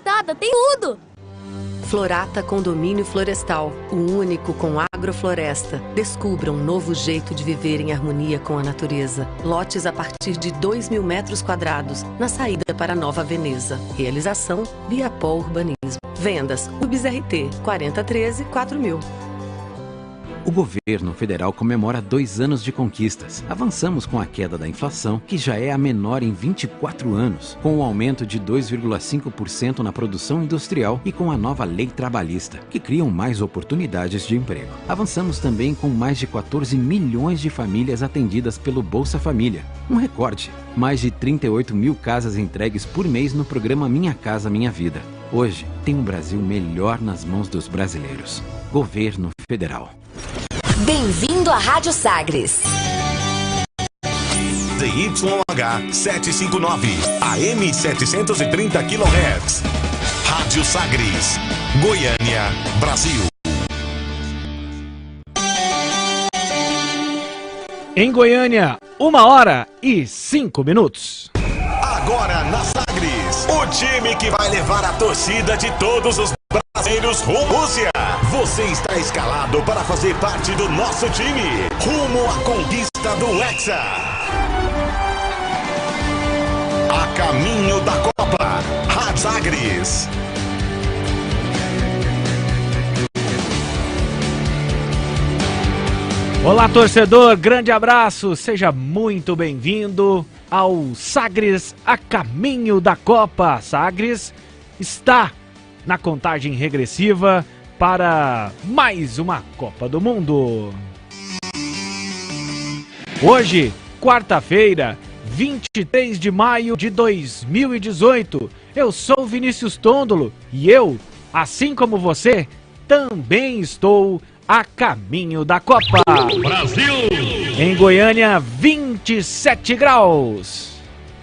Florestada tem tudo! Florata Condomínio Florestal, o único com agrofloresta. Descubra um novo jeito de viver em harmonia com a natureza. Lotes a partir de 2.000 metros quadrados, na saída para Nova Veneza. Realização Biapó Urbanismo. Vendas UBS RT 4013-4000. O governo federal comemora 2 anos de conquistas. Avançamos com a queda da inflação, que já é a menor em 24 anos, com o aumento de 2,5% na produção industrial e com a nova lei trabalhista, que criam mais oportunidades de emprego. Avançamos também com mais de 14 milhões de famílias atendidas pelo Bolsa Família. Um recorde. Mais de 38 mil casas entregues por mês no programa Minha Casa Minha Vida. Hoje, tem um Brasil melhor nas mãos dos brasileiros. Governo Federal. Bem-vindo à Rádio Sagres. ZYH 759, AM 730 kHz. Rádio Sagres, Goiânia, Brasil. Em Goiânia, 1h05. Agora na Sagres, o time que vai levar a torcida de todos os brasileiros rumo à Rússia. Você está escalado para fazer parte do nosso time, rumo à conquista do Hexa. A caminho da Copa, Rádio Sagres. Olá, torcedor, grande abraço, seja muito bem-vindo ao Sagres a caminho da Copa. Sagres está na contagem regressiva para mais uma Copa do Mundo. Hoje, quarta-feira, 23 de maio de 2018, eu sou Vinícius Tondolo e eu, assim como você, também estou a caminho da Copa. Brasil! Em Goiânia, 27 graus.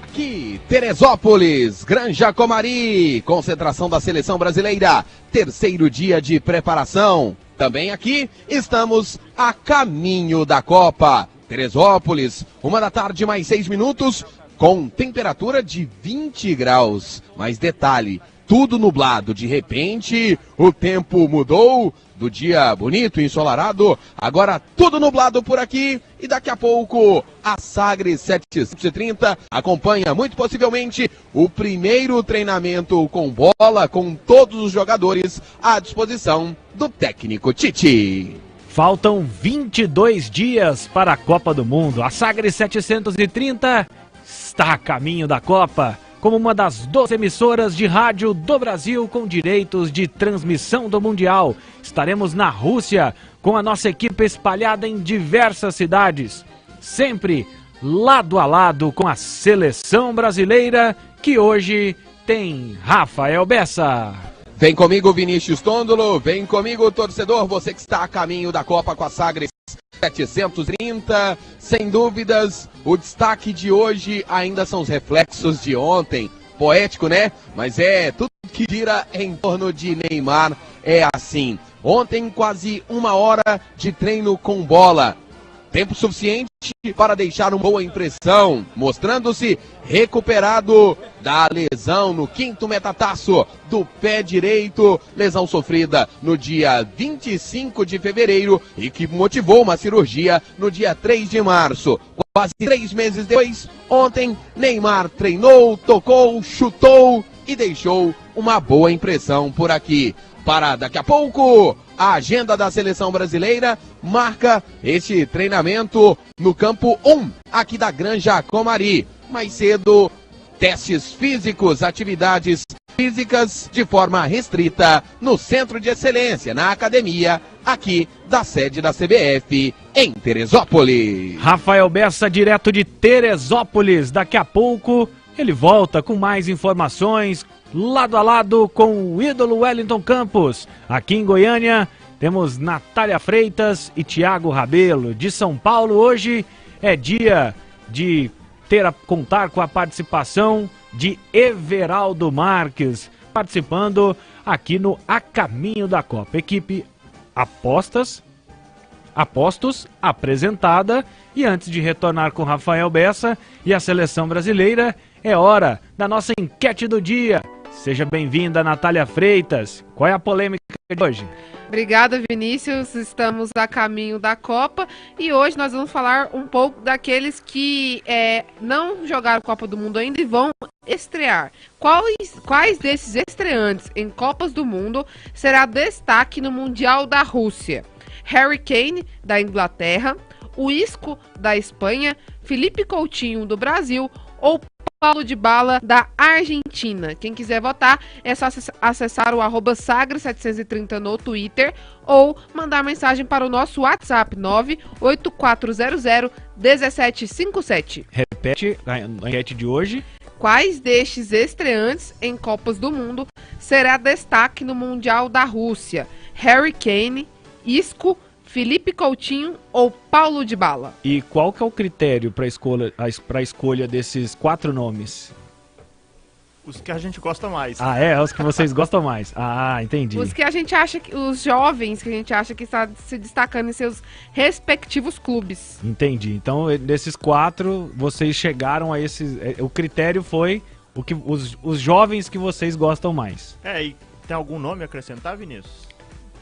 Aqui, Teresópolis, Granja Comari, concentração da seleção brasileira, terceiro dia de preparação. Também aqui, estamos a caminho da Copa. Teresópolis, 1h mais 6 minutos, com temperatura de 20 graus. Mas detalhe, tudo nublado, de repente o tempo mudou. Do dia bonito e ensolarado, agora tudo nublado por aqui e daqui a pouco a Sagres 730 acompanha muito possivelmente o primeiro treinamento com bola com todos os jogadores à disposição do técnico Tite. Faltam 22 dias para a Copa do Mundo. A Sagres 730 está a caminho da Copa. Como uma das 12 emissoras de rádio do Brasil com direitos de transmissão do Mundial. Estaremos na Rússia com a nossa equipe espalhada em diversas cidades. Sempre lado a lado com a seleção brasileira, que hoje tem Rafael Bessa. Vem comigo, Vinícius Tondolo, vem comigo, torcedor, você que está a caminho da Copa com a Sagres 730, sem dúvidas, o destaque de hoje ainda são os reflexos de ontem, poético, né? Mas é tudo que gira em torno de Neymar, é assim. Ontem quase 1 hora de treino com bola, tempo suficiente para deixar uma boa impressão, mostrando-se recuperado da lesão no 5º metatarso do pé direito, lesão sofrida no dia 25 de fevereiro e que motivou uma cirurgia no dia 3 de março. Quase 3 meses depois, ontem, Neymar treinou, tocou, chutou e deixou uma boa impressão por aqui. Para daqui a pouco, a agenda da seleção brasileira marca este treinamento no campo 1, aqui da Granja Comari. Mais cedo, testes físicos, atividades físicas de forma restrita no Centro de Excelência, na academia, aqui da sede da CBF, em Teresópolis. Rafael Bessa, direto de Teresópolis. Daqui a pouco ele volta com mais informações, lado a lado com o ídolo Wellington Campos. Aqui em Goiânia temos Natália Freitas e Thiago Rabelo. De São Paulo, hoje é dia de contar com a participação de Everaldo Marques, participando aqui no A Caminho da Copa. Equipe Apostos apresentada. E antes de retornar com Rafael Bessa e a seleção brasileira, é hora da nossa enquete do dia. Seja bem-vinda, Natália Freitas. Qual é a polêmica de hoje? Obrigada, Vinícius. Estamos a caminho da Copa e hoje nós vamos falar um pouco daqueles que não jogaram Copa do Mundo ainda e vão estrear. Quais desses estreantes em Copas do Mundo será destaque no Mundial da Rússia? Harry Kane, da Inglaterra, o Isco, da Espanha, Felipe Coutinho, do Brasil ou Paulo Dybala, da Argentina. Quem quiser votar é só acessar o @sagres730 no Twitter ou mandar mensagem para o nosso WhatsApp 984001757. Repete a enquete de hoje. Quais destes estreantes em Copas do Mundo será destaque no Mundial da Rússia? Harry Kane, Isco, Felipe Coutinho ou Paulo Dybala? E qual que é o critério para a escolha desses 4 nomes? Os que a gente gosta mais. Os que vocês gostam mais. Entendi. Os que a gente acha que os jovens que a gente acha que está se destacando em seus respectivos clubes. Entendi. Então, desses 4, vocês chegaram a esses. O critério foi os jovens que vocês gostam mais. E tem algum nome a acrescentar, Vinícius?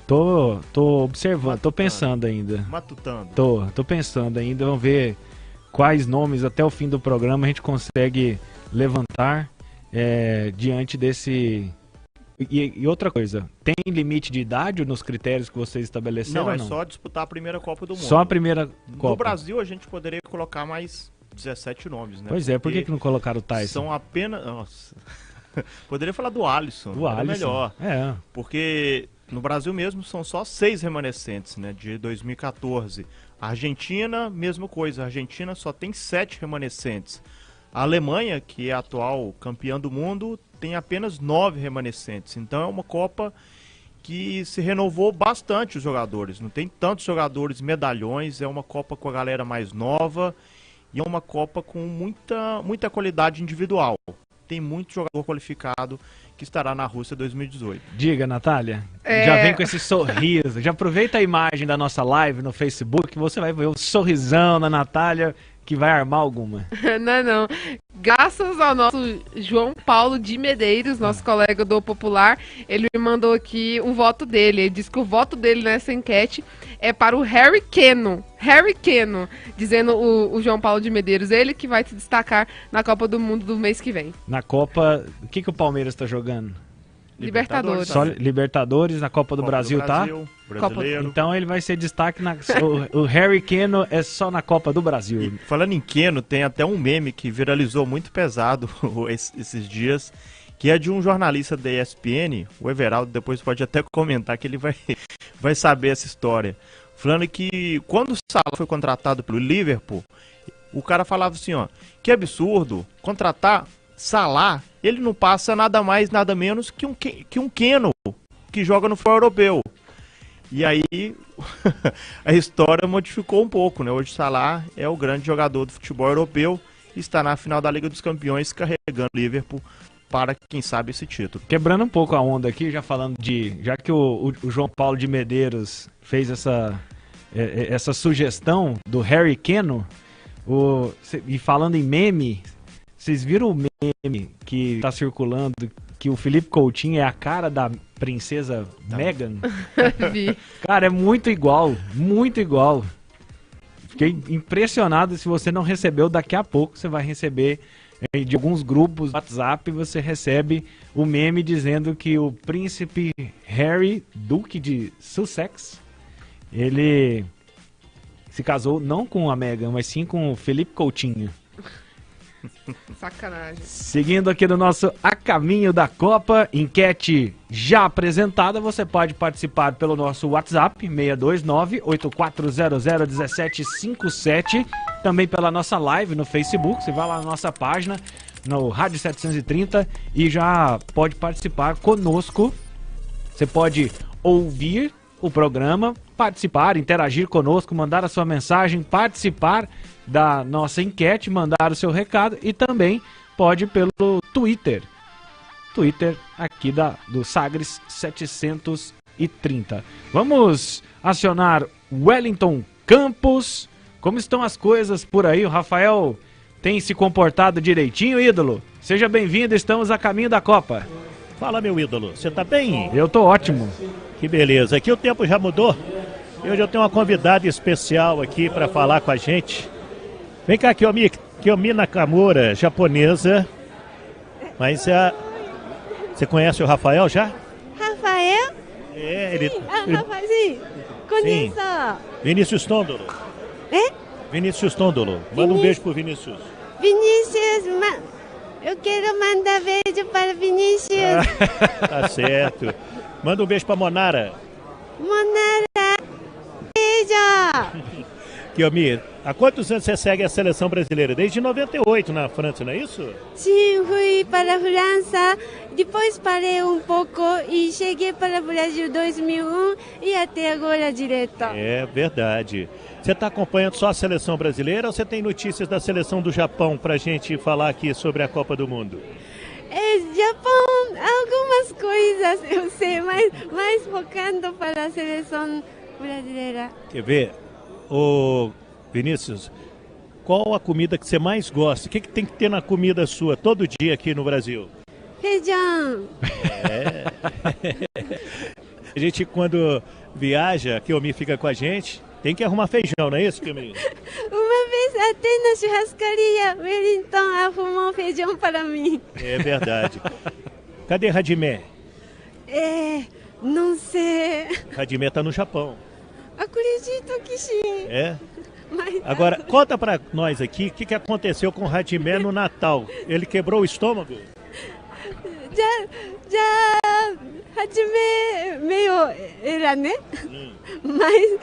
Tô observando, tô pensando ainda. Matutando. Tô pensando ainda, vamos ver quais nomes até o fim do programa a gente consegue levantar diante desse... E outra coisa, tem limite de idade nos critérios que vocês estabeleceram? Não, ou não? Só disputar a primeira Copa do Mundo. Só a primeira Copa? No Brasil a gente poderia colocar mais 17 nomes, né? Pois por que não colocaram o Tyson? São apenas... Nossa... Poderia falar do Alisson, melhor. Porque... No Brasil mesmo são só 6 remanescentes, né, de 2014. A Argentina, mesma coisa. A Argentina só tem 7 remanescentes. A Alemanha, que é a atual campeã do mundo, tem apenas 9 remanescentes. Então é uma Copa que se renovou bastante os jogadores. Não tem tantos jogadores medalhões. É uma Copa com a galera mais nova. E é uma Copa com muita qualidade individual. Tem muito jogador qualificado que estará na Rússia 2018. Diga, Natália. Já vem com esse sorriso. Já aproveita a imagem da nossa live no Facebook, que você vai ver o sorrisão da Natália, que vai armar alguma. Não. Graças ao nosso João Paulo de Medeiros, nosso colega do Popular, ele me mandou aqui o voto dele. Ele disse que o voto dele nessa enquete é para o Harry Kane, dizendo o João Paulo de Medeiros, ele que vai se destacar na Copa do Mundo do mês que vem. Na Copa, o que o Palmeiras está jogando? Libertadores. Só Libertadores, na Copa do Brasil, tá? Brasileiro. Então ele vai ser destaque o Harry Kane é só na Copa do Brasil. E falando em Keno, tem até um meme que viralizou muito pesado esses dias, que é de um jornalista da ESPN, o Everaldo, depois pode até comentar que ele vai saber essa história. Falando que quando o Salah foi contratado pelo Liverpool, o cara falava assim, que absurdo, contratar Salah, ele não passa nada mais, nada menos que um Keno, que joga no futebol europeu. E aí, a história modificou um pouco, né? Hoje Salah é o grande jogador do futebol europeu e está na final da Liga dos Campeões carregando o Liverpool para, quem sabe, esse título. Quebrando um pouco a onda aqui, já falando já que o João Paulo de Medeiros fez essa sugestão do Harry Kane, e falando em meme, vocês viram o meme que tá circulando, que o Felipe Coutinho é a cara da princesa Meghan? Vi. Cara, é muito igual, muito igual. Fiquei impressionado. Se você não recebeu, daqui a pouco você vai receber de alguns grupos do WhatsApp, você recebe o meme dizendo que o príncipe Harry, duque de Sussex, ele se casou não com a Meghan, mas sim com o Felipe Coutinho. Sacanagem. Seguindo aqui no nosso A Caminho da Copa, enquete já apresentada, você pode participar pelo nosso WhatsApp, 629-8400-1757, também pela nossa live no Facebook, você vai lá na nossa página, no Rádio 730, e já pode participar conosco. Você pode ouvir o programa, participar, interagir conosco, mandar a sua mensagem, participar da nossa enquete, mandar o seu recado, e também pode pelo Twitter aqui do Sagres 730. Vamos acionar Wellington Campos. Como estão as coisas por aí? O Rafael tem se comportado direitinho, ídolo? Seja bem-vindo, estamos a caminho da Copa. Fala, meu ídolo, você tá bem? Eu tô ótimo. Que beleza. Aqui o tempo já mudou. E hoje eu tenho uma convidada especial aqui para falar com a gente. Vem cá, Kiyomi Nakamura, japonesa. Mas você conhece o Rafael já? Rafael? É, ele... Rafael, sim. Conheço. Vinícius Tondolo. É? Vinícius Tondolo. Manda um beijo pro Vinícius. Vinícius, eu quero mandar beijo para Vinícius. Tá certo. Manda um beijo pra Monara. Monara, beijo. Kiyomi, há quantos anos você segue a seleção brasileira? Desde 98 na França, não é isso? Sim, fui para a França, depois parei um pouco e cheguei para o Brasil em 2001 e até agora direto. É verdade. Você está acompanhando só a seleção brasileira ou você tem notícias da seleção do Japão para a gente falar aqui sobre a Copa do Mundo? Japão, algumas coisas eu sei, mas mais focando para a seleção brasileira. Quer ver? Ô Vinícius, qual a comida que você mais gosta? O que tem que ter na comida sua todo dia aqui no Brasil? Feijão. A gente quando viaja, a Kiyomi fica com a gente, tem que arrumar feijão, não é isso, Kiyomi? Uma vez até na churrascaria, Wellington arrumou feijão para mim. É verdade. Cadê Hajime? Não sei. Hajime tá no Japão. Acredito que sim. É? Mas... Agora, conta pra nós aqui o que aconteceu com o Hajime no Natal. Ele quebrou o estômago? Já Hajime meio era, né? Mas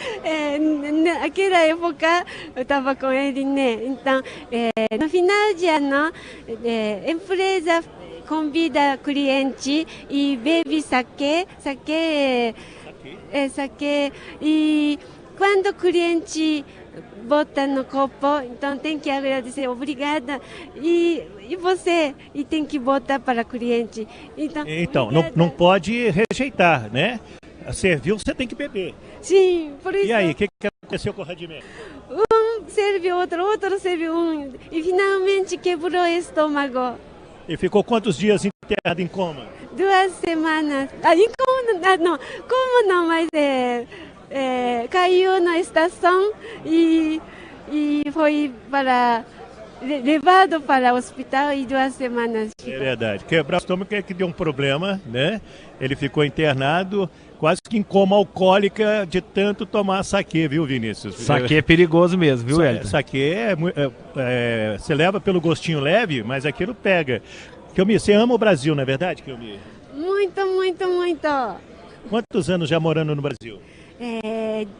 naquela época eu estava com ele, né? Então, no final de ano, empresa convida cliente e bebe saque e quando o cliente bota no copo, então tem que agradecer, obrigada, e você tem que botar para o cliente. Então não pode rejeitar, né? Serviu, você tem que beber. Sim, por isso. E aí, o que aconteceu com o Hajime? Um serve outro serve um, e finalmente quebrou o estômago. E ficou quantos dias internado em coma? 2 semanas. Em coma não, como não, mas caiu na estação e foi levado para o hospital e 2 semanas. É verdade. Quebrar o estômago é que deu um problema, né? Ele ficou internado, quase que em coma alcoólica de tanto tomar saquê, viu, Vinícius? Saquê é perigoso mesmo, viu, Elton? Saquê você leva pelo gostinho leve, mas aquilo pega. Kiyomi, você ama o Brasil, não é verdade, Kiyomi? Muito, muito, muito. Quantos anos já morando no Brasil?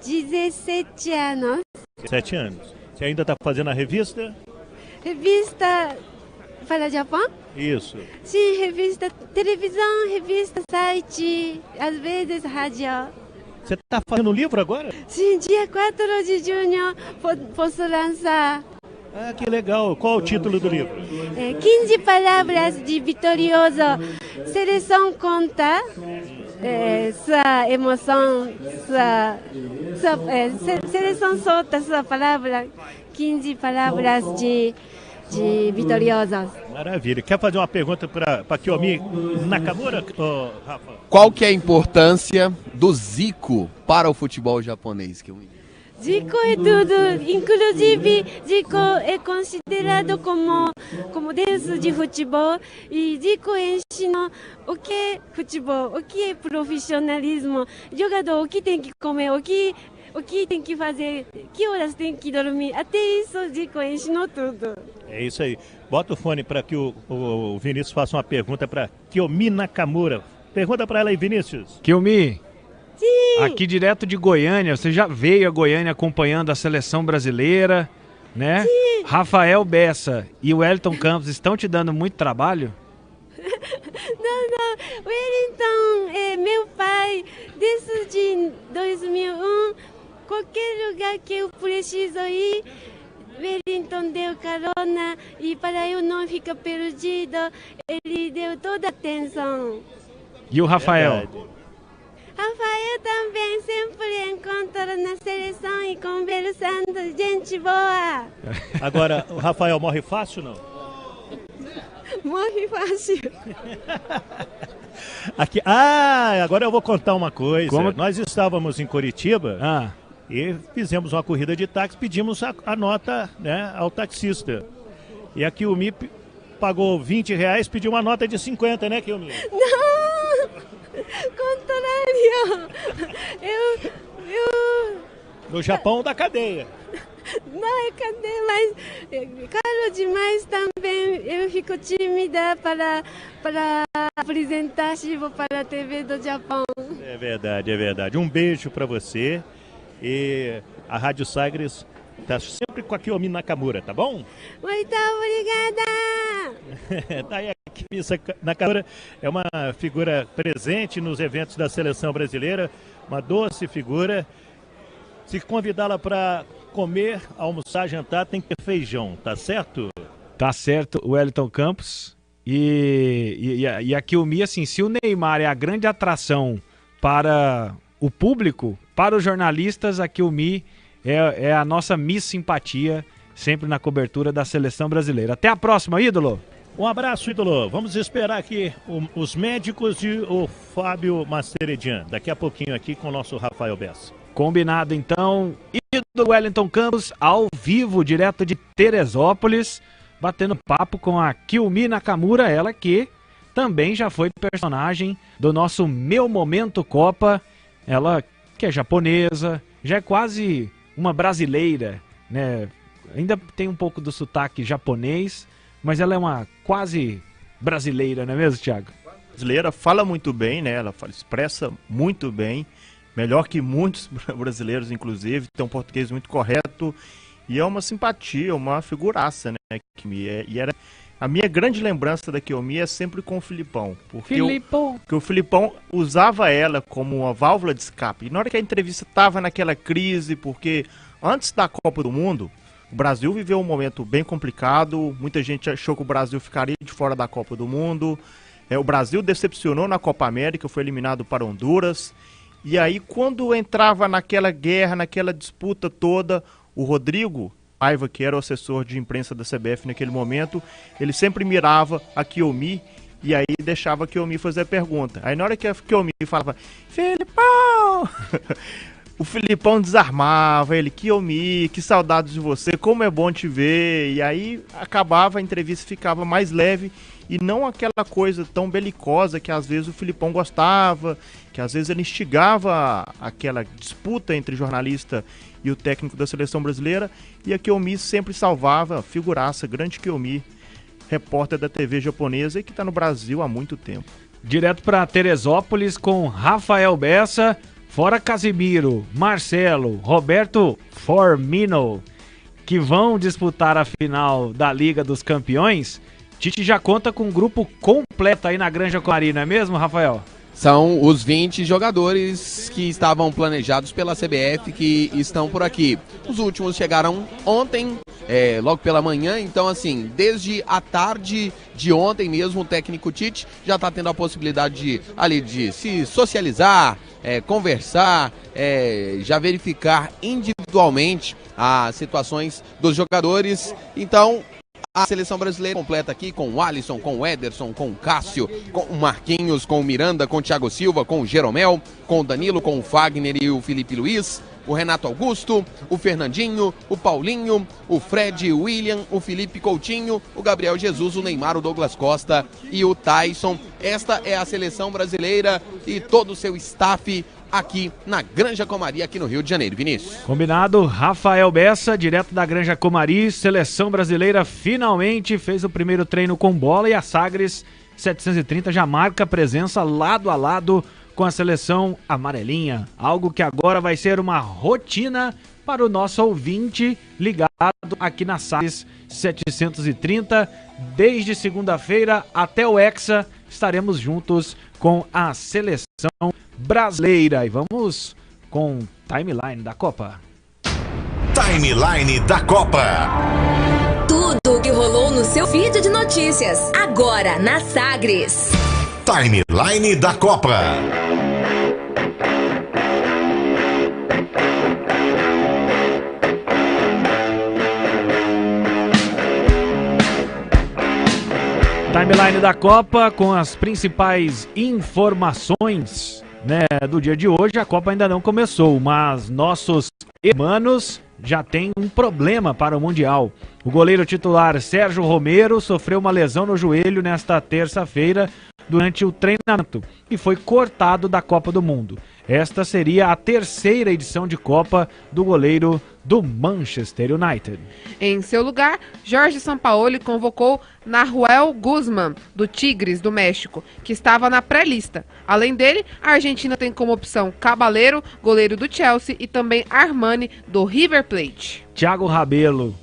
17 anos. 17 anos. Você ainda está fazendo a revista? Revista para o Japão? Isso. Sim, revista, televisão, revista, site, às vezes rádio. Você está fazendo um livro agora? Sim, dia 4 de junho posso lançar. Ah, que legal. Qual o título do livro? 15 palavras de vitorioso. Seleção conta sua emoção, seleção solta sua palavra. 15 palavras de vitoriosos. Maravilha. Quer fazer uma pergunta para Kiyomi Nakamura, Rafa? Qual que é a importância do Zico para o futebol japonês, Kiyomi? Zico é tudo, inclusive Zico é considerado como Deus de futebol e Zico ensina o que é futebol, o que é profissionalismo, jogador, o que tem que comer, o que tem que fazer, que horas tem que dormir, até isso Zico ensinou tudo. É isso aí. Bota o fone para que o Vinícius faça uma pergunta para Kiyomi Nakamura. Pergunta para ela aí, Vinícius. Kiyomi. Sim. Aqui direto de Goiânia, você já veio a Goiânia acompanhando a seleção brasileira, né? Sim. Rafael Bessa e o Wellington Campos estão te dando muito trabalho? Não, Wellington é meu pai desde 2001, qualquer lugar que eu preciso ir, Wellington deu carona e para eu não ficar perdido, ele deu toda a atenção. E o Rafael? Verdade. Rafael também sempre encontra na seleção e conversando, gente boa. Agora, o Rafael morre fácil ou não? Morre fácil. Aqui, agora eu vou contar uma coisa. Como? Nós estávamos em Curitiba e fizemos uma corrida de táxi, pedimos a nota, né, ao taxista. E a Kiyomi pagou R$20, pediu uma nota de 50, né, Kiyomi? Não! Contrário! No Japão da cadeia. Não é cadeia, mas caro demais também. Eu fico tímida para apresentar Chivo para a TV do Japão. É verdade, é verdade. Um beijo para você. E a Rádio Sagres está sempre com a Kiyomi Nakamura, tá bom? Muito obrigada! Daí a Kiyomi Nakamura é uma figura presente nos eventos da Seleção Brasileira, uma doce figura. Se convidá-la para comer, almoçar, jantar, tem que ter feijão, tá certo? Tá certo, o Wellington Campos. E a Kiyomi, assim, se o Neymar é a grande atração para o público, para os jornalistas, a Kiyomi é a nossa Miss Simpatia, sempre na cobertura da Seleção Brasileira. Até a próxima, ídolo! Um abraço, ídolo. Vamos esperar aqui os médicos e o Fábio Masteredian. Daqui a pouquinho aqui com o nosso Rafael Bessa. Combinado, então. Ídolo Wellington Campos, ao vivo, direto de Teresópolis, batendo papo com a Kiyomi Nakamura, ela que também já foi personagem do nosso Meu Momento Copa. Ela que é japonesa, já é quase uma brasileira, né? Ainda tem um pouco do sotaque japonês, mas ela é uma quase brasileira, não é mesmo, Thiago? Brasileira, fala muito bem, né? Ela expressa muito bem. Melhor que muitos brasileiros, inclusive, tem um português muito correto e é uma simpatia, uma figuraça, né, Kiyomi? E era a minha grande lembrança da Kiyomi é sempre com o Filipão, porque o Filipão usava ela como uma válvula de escape. E na hora que a entrevista estava naquela crise, porque antes da Copa do Mundo, o Brasil viveu um momento bem complicado, muita gente achou que o Brasil ficaria de fora da Copa do Mundo, o Brasil decepcionou na Copa América, foi eliminado para Honduras. E aí, quando entrava naquela guerra, naquela disputa toda, o Rodrigo Paiva, que era o assessor de imprensa da CBF naquele momento, ele sempre mirava a Kiyomi e aí deixava a Kiyomi fazer a pergunta. Aí na hora que a Kiyomi falava, Filipão! O Filipão desarmava ele, Kiyomi, que saudades de você, como é bom te ver. E aí acabava a entrevista, ficava mais leve e não aquela coisa tão belicosa que às vezes o Filipão gostava, que às vezes ele instigava aquela disputa entre jornalista e o técnico da Seleção Brasileira. E a Kiyomi sempre salvava, figuraça, grande Kiyomi, repórter da TV japonesa e que está no Brasil há muito tempo. Direto para Teresópolis com Rafael Bessa. Fora Casimiro, Marcelo, Roberto Formino, que vão disputar a final da Liga dos Campeões, Tite já conta com um grupo completo aí na Granja Comari, não é mesmo, Rafael? São os 20 jogadores que estavam planejados pela CBF que estão por aqui. Os últimos chegaram ontem, logo pela manhã, então assim, desde a tarde de ontem mesmo, o técnico Tite já está tendo a possibilidade de se socializar, conversar, já verificar individualmente as situações dos jogadores. Então, a seleção brasileira completa aqui com o Alisson, com o Ederson, com o Cássio, com o Marquinhos, com o Miranda, com o Thiago Silva, com o Jeromel, com o Danilo, com o Fagner e o Felipe Luiz, o Renato Augusto, o Fernandinho, o Paulinho, o Fred, o William, o Felipe Coutinho, o Gabriel Jesus, o Neymar, o Douglas Costa e o Tyson. Esta é a seleção brasileira e todo o seu staff aqui na Granja Comari, aqui no Rio de Janeiro. Vinícius. Combinado, Rafael Bessa, direto da Granja Comari. Seleção brasileira finalmente fez o primeiro treino com bola e a Sagres 730 já marca presença lado a lado com a seleção amarelinha. Algo que agora vai ser uma rotina para o nosso ouvinte ligado aqui na Sagres 730. Desde segunda-feira até o Hexa estaremos juntos com a seleção brasileira. E vamos com Timeline da Copa. Timeline da Copa. Tudo o que rolou no seu feed de notícias. Agora na Sagres. Timeline da Copa. Timeline da Copa com as principais informações, né, do dia de hoje. A Copa ainda não começou, mas nossos hermanos já têm um problema para o Mundial. O goleiro titular Sérgio Romero sofreu uma lesão no joelho nesta terça-feira durante o treinamento e foi cortado da Copa do Mundo. Esta seria a terceira edição de Copa do goleiro do Manchester United. Em seu lugar, Jorge Sampaoli convocou Nahuel Guzmán, do Tigres, do México, que estava na pré-lista. Além dele, a Argentina tem como opção Caballero, goleiro do Chelsea, e também Armani, do River Plate. Thiago Rabelo,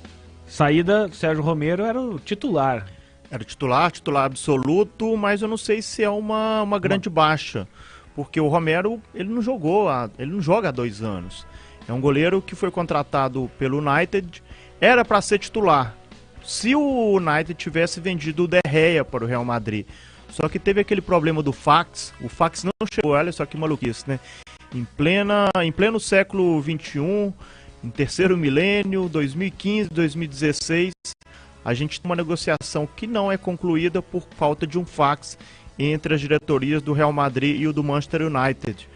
saída, Sérgio Romero era o titular. Era titular absoluto, mas eu não sei se é uma grande baixa. Porque o Romero, ele não joga há 2 anos. É um goleiro que foi contratado pelo United, era para ser titular. Se o United tivesse vendido o De Gea para o Real Madrid. Só que teve aquele problema do fax. O fax não chegou, olha só que maluquice, né? Em pleno século XXI, em terceiro milênio, 2015, 2016, a gente tem uma negociação que não é concluída por falta de um fax entre as diretorias do Real Madrid e o do Manchester United.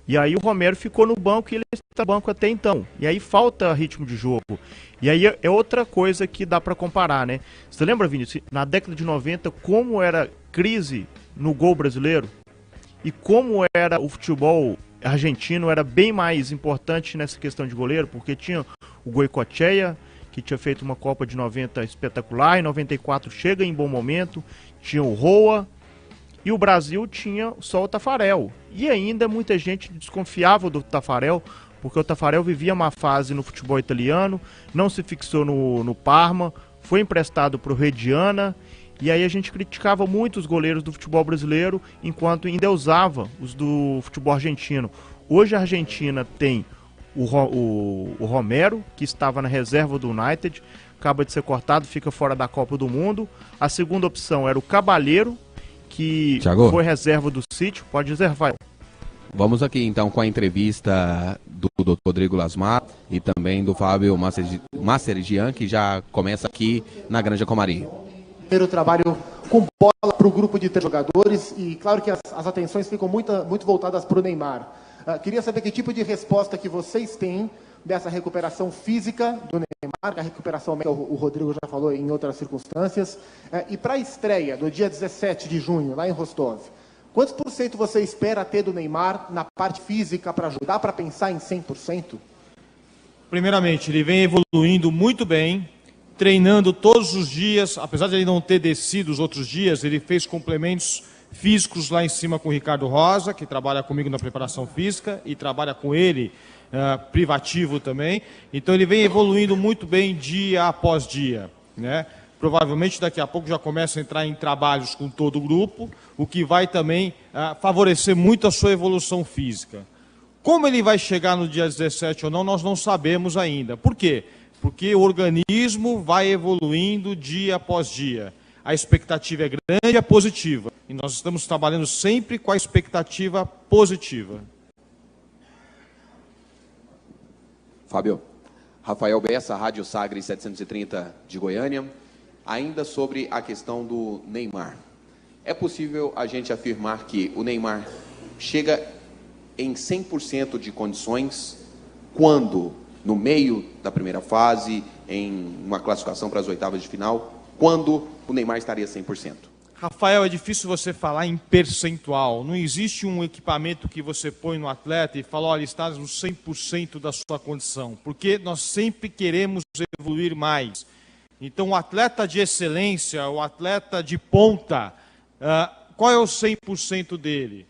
E aí o Romero ficou no banco e ele está no banco até então. E aí falta ritmo de jogo. E aí é outra coisa que dá para comparar, né? Você lembra, Vinícius, na década de 90, como era crise no gol brasileiro? E como era o futebol argentino, era bem mais importante nessa questão de goleiro, porque tinha o Goicoechea, que tinha feito uma Copa de 90 espetacular, em 94 chega em bom momento, tinha o Roa, e o Brasil tinha só o Taffarel. E ainda muita gente desconfiava do Taffarel, porque o Taffarel vivia uma fase no futebol italiano, não se fixou no Parma, foi emprestado para o Reggiana, e aí a gente criticava muito os goleiros do futebol brasileiro, enquanto endeusava os do futebol argentino. Hoje a Argentina tem o Romero, que estava na reserva do United, acaba de ser cortado, fica fora da Copa do Mundo. A segunda opção era o Caballero, que Thiago, foi reserva do City. Pode dizer, Rafael. Vamos aqui então com a entrevista do Dr. Rodrigo Lasmar e também do Fábio Masserigian, que já começa aqui na Granja Comari. Primeiro trabalho com bola para o grupo de 3 jogadores e claro que as atenções ficam muito voltadas para o Neymar. Queria saber que tipo de resposta que vocês têm dessa recuperação física do Neymar, a recuperação médica, o Rodrigo já falou em outras circunstâncias, e para a estreia do dia 17 de junho, lá em Rostov, quantos por cento você espera ter do Neymar na parte física para ajudar, para pensar em 100%? Primeiramente, ele vem evoluindo muito bem, treinando todos os dias, apesar de ele não ter descido os outros dias, ele fez complementos físicos lá em cima com o Ricardo Rosa, que trabalha comigo na preparação física e trabalha com ele privativo também. Então ele vem evoluindo muito bem dia após dia, né? Provavelmente daqui a pouco já começa a entrar em trabalhos com todo o grupo, o que vai também favorecer muito a sua evolução física. Como ele vai chegar no dia 17 ou não, nós não sabemos ainda. Por quê? Porque o organismo vai evoluindo dia após dia. A expectativa é grande e é positiva. E nós estamos trabalhando sempre com a expectativa positiva. Fábio, Rafael Bessa, Rádio Sagres 730 de Goiânia. Ainda sobre a questão do Neymar. É possível a gente afirmar que o Neymar chega em 100% de condições quando, no meio da primeira fase, em uma classificação para as oitavas de final, quando o Neymar estaria 100%? Rafael, é difícil você falar em percentual. Não existe um equipamento que você põe no atleta e fala, olha, está no 100% da sua condição. Porque nós sempre queremos evoluir mais. Então, o atleta de excelência, o atleta de ponta, qual é o 100% dele?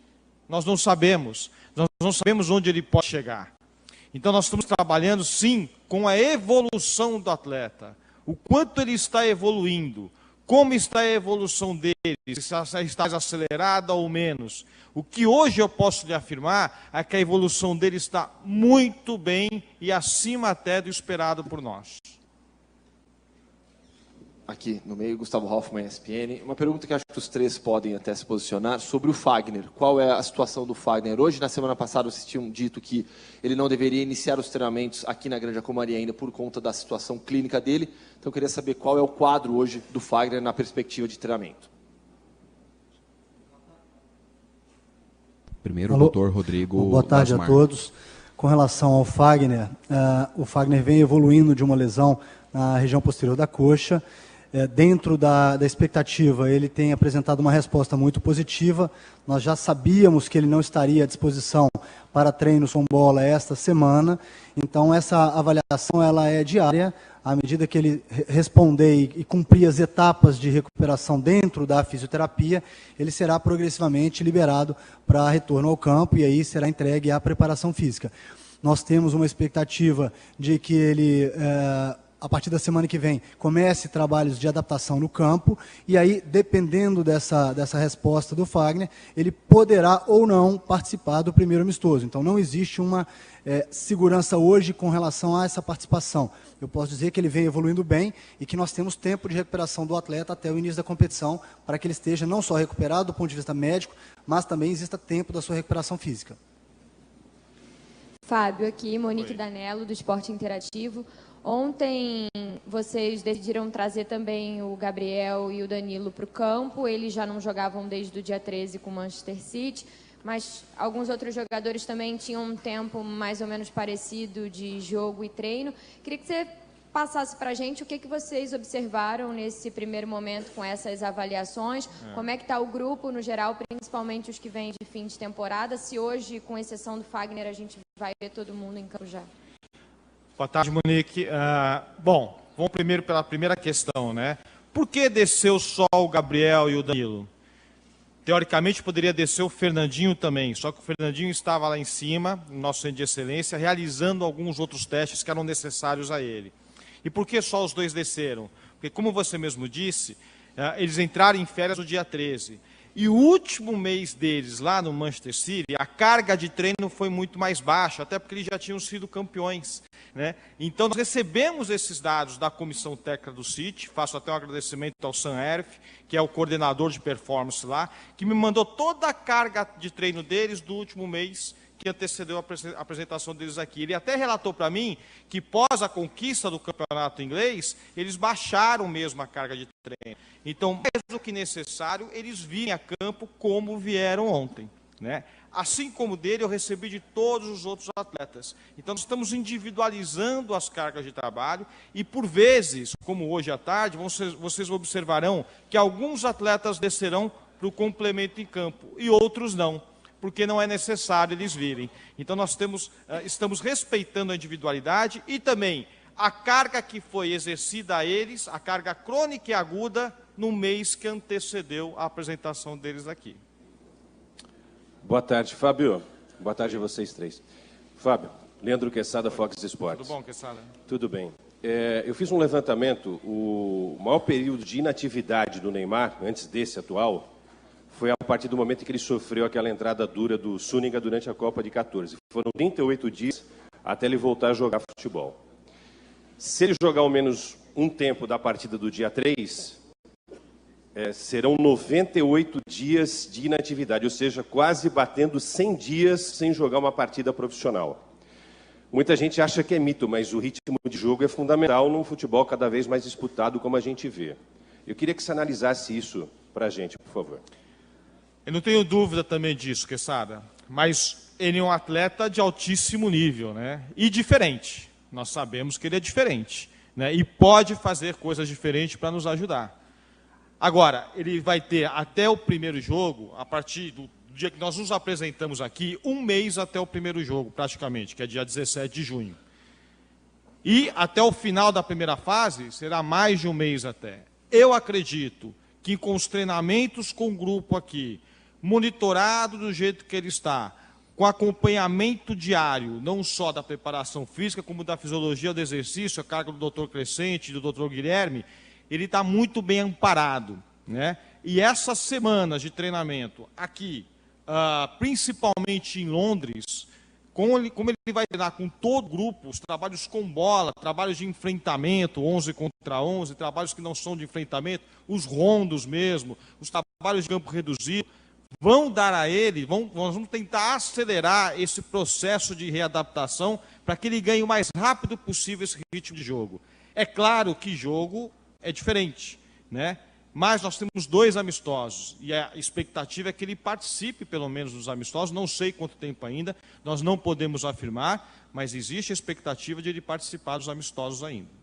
Nós não sabemos. Nós não sabemos onde ele pode chegar. Então, nós estamos trabalhando, sim, com a evolução do atleta. O quanto ele está evoluindo. Como está a evolução dele? Se está mais acelerada ou menos? O que hoje eu posso lhe afirmar é que a evolução dele está muito bem e acima até do esperado por nós. Aqui no meio, Gustavo Hoffmann, ESPN. Uma pergunta que acho que os três podem até se posicionar sobre o Fagner. Qual é a situação do Fagner hoje? Na semana passada vocês tinham dito que ele não deveria iniciar os treinamentos aqui na Granja Comari ainda por conta da situação clínica dele. Então eu queria saber qual é o quadro hoje do Fagner na perspectiva de treinamento. Primeiro, o doutor Rodrigo. Boa tarde Lasmar. a todos. Com relação ao Fagner, o Fagner vem evoluindo de uma lesão na região posterior da coxa. Dentro da expectativa, ele tem apresentado uma resposta muito positiva. Nós já sabíamos que ele não estaria à disposição para treinos com bola esta semana. Então, essa avaliação ela é diária. À medida que ele responder e cumprir as etapas de recuperação dentro da fisioterapia, ele será progressivamente liberado para retorno ao campo e aí será entregue à preparação física. Nós temos uma expectativa de que ele, a partir da semana que vem, comece trabalhos de adaptação no campo e aí, dependendo dessa resposta do Fagner, ele poderá ou não participar do primeiro amistoso. Então, não existe uma segurança hoje com relação a essa participação. Eu posso dizer que ele vem evoluindo bem e que nós temos tempo de recuperação do atleta até o início da competição para que ele esteja não só recuperado do ponto de vista médico, mas também exista tempo da sua recuperação física. Fábio, aqui, Monique Danello, do Esporte Interativo. Ontem vocês decidiram trazer também o Gabriel e o Danilo para o campo. Eles já não jogavam desde o dia 13 com o Manchester City, mas alguns outros jogadores também tinham um tempo mais ou menos parecido de jogo e treino. Queria que você passasse para a gente o que vocês observaram nesse primeiro momento com essas avaliações, como é que está o grupo no geral, principalmente os que vêm de fim de temporada, se hoje, com exceção do Fagner, a gente vai ver todo mundo em campo já. Boa tarde, Monique. Bom, vamos primeiro pela primeira questão, né? Por que desceu só o Gabriel e o Danilo? Teoricamente, poderia descer o Fernandinho também, só que o Fernandinho estava lá em cima, no nosso centro de excelência, realizando alguns outros testes que eram necessários a ele. E por que só os dois desceram? Porque, como você mesmo disse, eles entraram em férias no dia 13. E o último mês deles lá no Manchester City, a carga de treino foi muito mais baixa, até porque eles já tinham sido campeões, né? Então, nós recebemos esses dados da comissão técnica do City, faço até um agradecimento ao Sam Erf, que é o coordenador de performance lá, que me mandou toda a carga de treino deles do último mês que antecedeu a apresentação deles aqui. Ele até relatou para mim que, pós a conquista do campeonato inglês, eles baixaram mesmo a carga de treino. Então, mais do que necessário, eles virem a campo como vieram ontem, né? Assim como dele, eu recebi de todos os outros atletas. Então, nós estamos individualizando as cargas de trabalho e, por vezes, como hoje à tarde, vocês observarão que alguns atletas descerão para o complemento em campo e outros não, porque não é necessário eles virem. Então, nós estamos respeitando a individualidade e também a carga que foi exercida a eles, a carga crônica e aguda, no mês que antecedeu a apresentação deles aqui. Boa tarde, Fábio. Boa tarde a vocês três. Fábio, Leandro Quesada, Fox Sports. Tudo bom, Quesada? Tudo bem. Eu fiz um levantamento, o maior período de inatividade do Neymar, antes desse atual, foi a partir do momento em que ele sofreu aquela entrada dura do Súniga durante a Copa de 14. Foram 38 dias até ele voltar a jogar futebol. Se ele jogar ao menos um tempo da partida do dia 3, serão 98 dias de inatividade, ou seja, quase batendo 100 dias sem jogar uma partida profissional. Muita gente acha que é mito, mas o ritmo de jogo é fundamental num futebol cada vez mais disputado, como a gente vê. Eu queria que você analisasse isso para a gente, por favor. Eu não tenho dúvida também disso, Quesada, mas ele é um atleta de altíssimo nível, né? E diferente. Nós sabemos que ele é diferente, né? E pode fazer coisas diferentes para nos ajudar. Agora, ele vai ter até o primeiro jogo, a partir do dia que nós nos apresentamos aqui, um mês até o primeiro jogo, praticamente, que é dia 17 de junho. E até o final da primeira fase, será mais de um mês até. Eu acredito que com os treinamentos com o grupo aqui, monitorado do jeito que ele está, com acompanhamento diário, não só da preparação física, como da fisiologia do exercício, a carga do Dr. Crescente e do Dr. Guilherme, ele está muito bem amparado, né? E essas semanas de treinamento aqui, principalmente em Londres, como ele vai treinar com todo o grupo, os trabalhos com bola, trabalhos de enfrentamento, 11 contra 11, trabalhos que não são de enfrentamento, os rondos mesmo, os trabalhos de campo reduzido, vão dar a ele, nós vamos tentar acelerar esse processo de readaptação para que ele ganhe o mais rápido possível esse ritmo de jogo. É claro que jogo é diferente, né? mas nós temos 2 amistosos, e a expectativa é que ele participe pelo menos dos amistosos, não sei quanto tempo ainda, nós não podemos afirmar, mas existe a expectativa de ele participar dos amistosos ainda.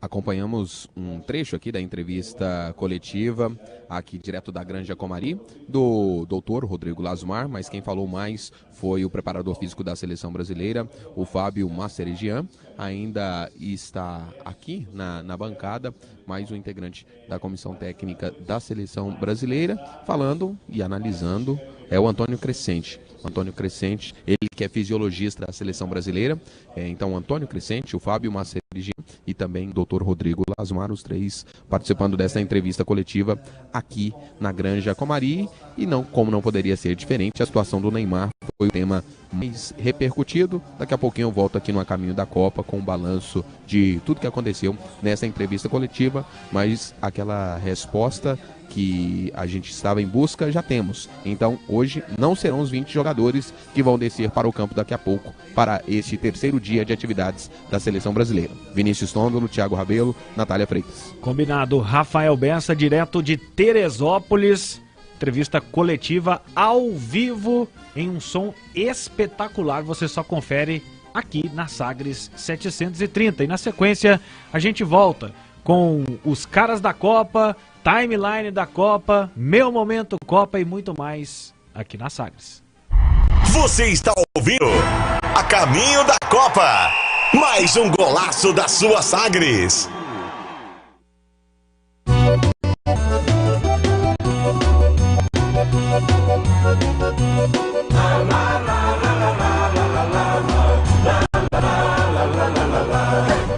Acompanhamos um trecho aqui da entrevista coletiva, aqui direto da Granja Comari, do doutor Rodrigo Lasmar, mas quem falou mais foi o preparador físico da seleção brasileira, o Fábio Masseregian, ainda está aqui na bancada, mais um integrante da comissão técnica da seleção brasileira, falando e analisando, é o Antônio Crescente. Antônio Crescente, ele que é fisiologista da seleção brasileira, então Antônio Crescente, o Fábio Masseregian e também o doutor Rodrigo Lasmar, os 3 participando dessa entrevista coletiva aqui na Granja Comari. E não, como não poderia ser diferente, a situação do Neymar foi o tema mais repercutido. Daqui a pouquinho eu volto aqui no A Caminho da Copa com um balanço de tudo que aconteceu nessa entrevista coletiva, mas aquela resposta que a gente estava em busca, já temos. Então, hoje não serão os 20 jogadores que vão descer para o campo daqui a pouco, para este terceiro dia de atividades da seleção brasileira. Vinícius Tondolo, Thiago Rabelo, Natália Freitas. Combinado. Rafael Bessa, direto de Teresópolis. Entrevista coletiva ao vivo, em um som espetacular. Você só confere aqui na Sagres 730. E na sequência, a gente volta com os caras da Copa, timeline da Copa, meu momento Copa e muito mais aqui na Sagres. Você está ouvindo A Caminho da Copa, mais um golaço da sua Sagres.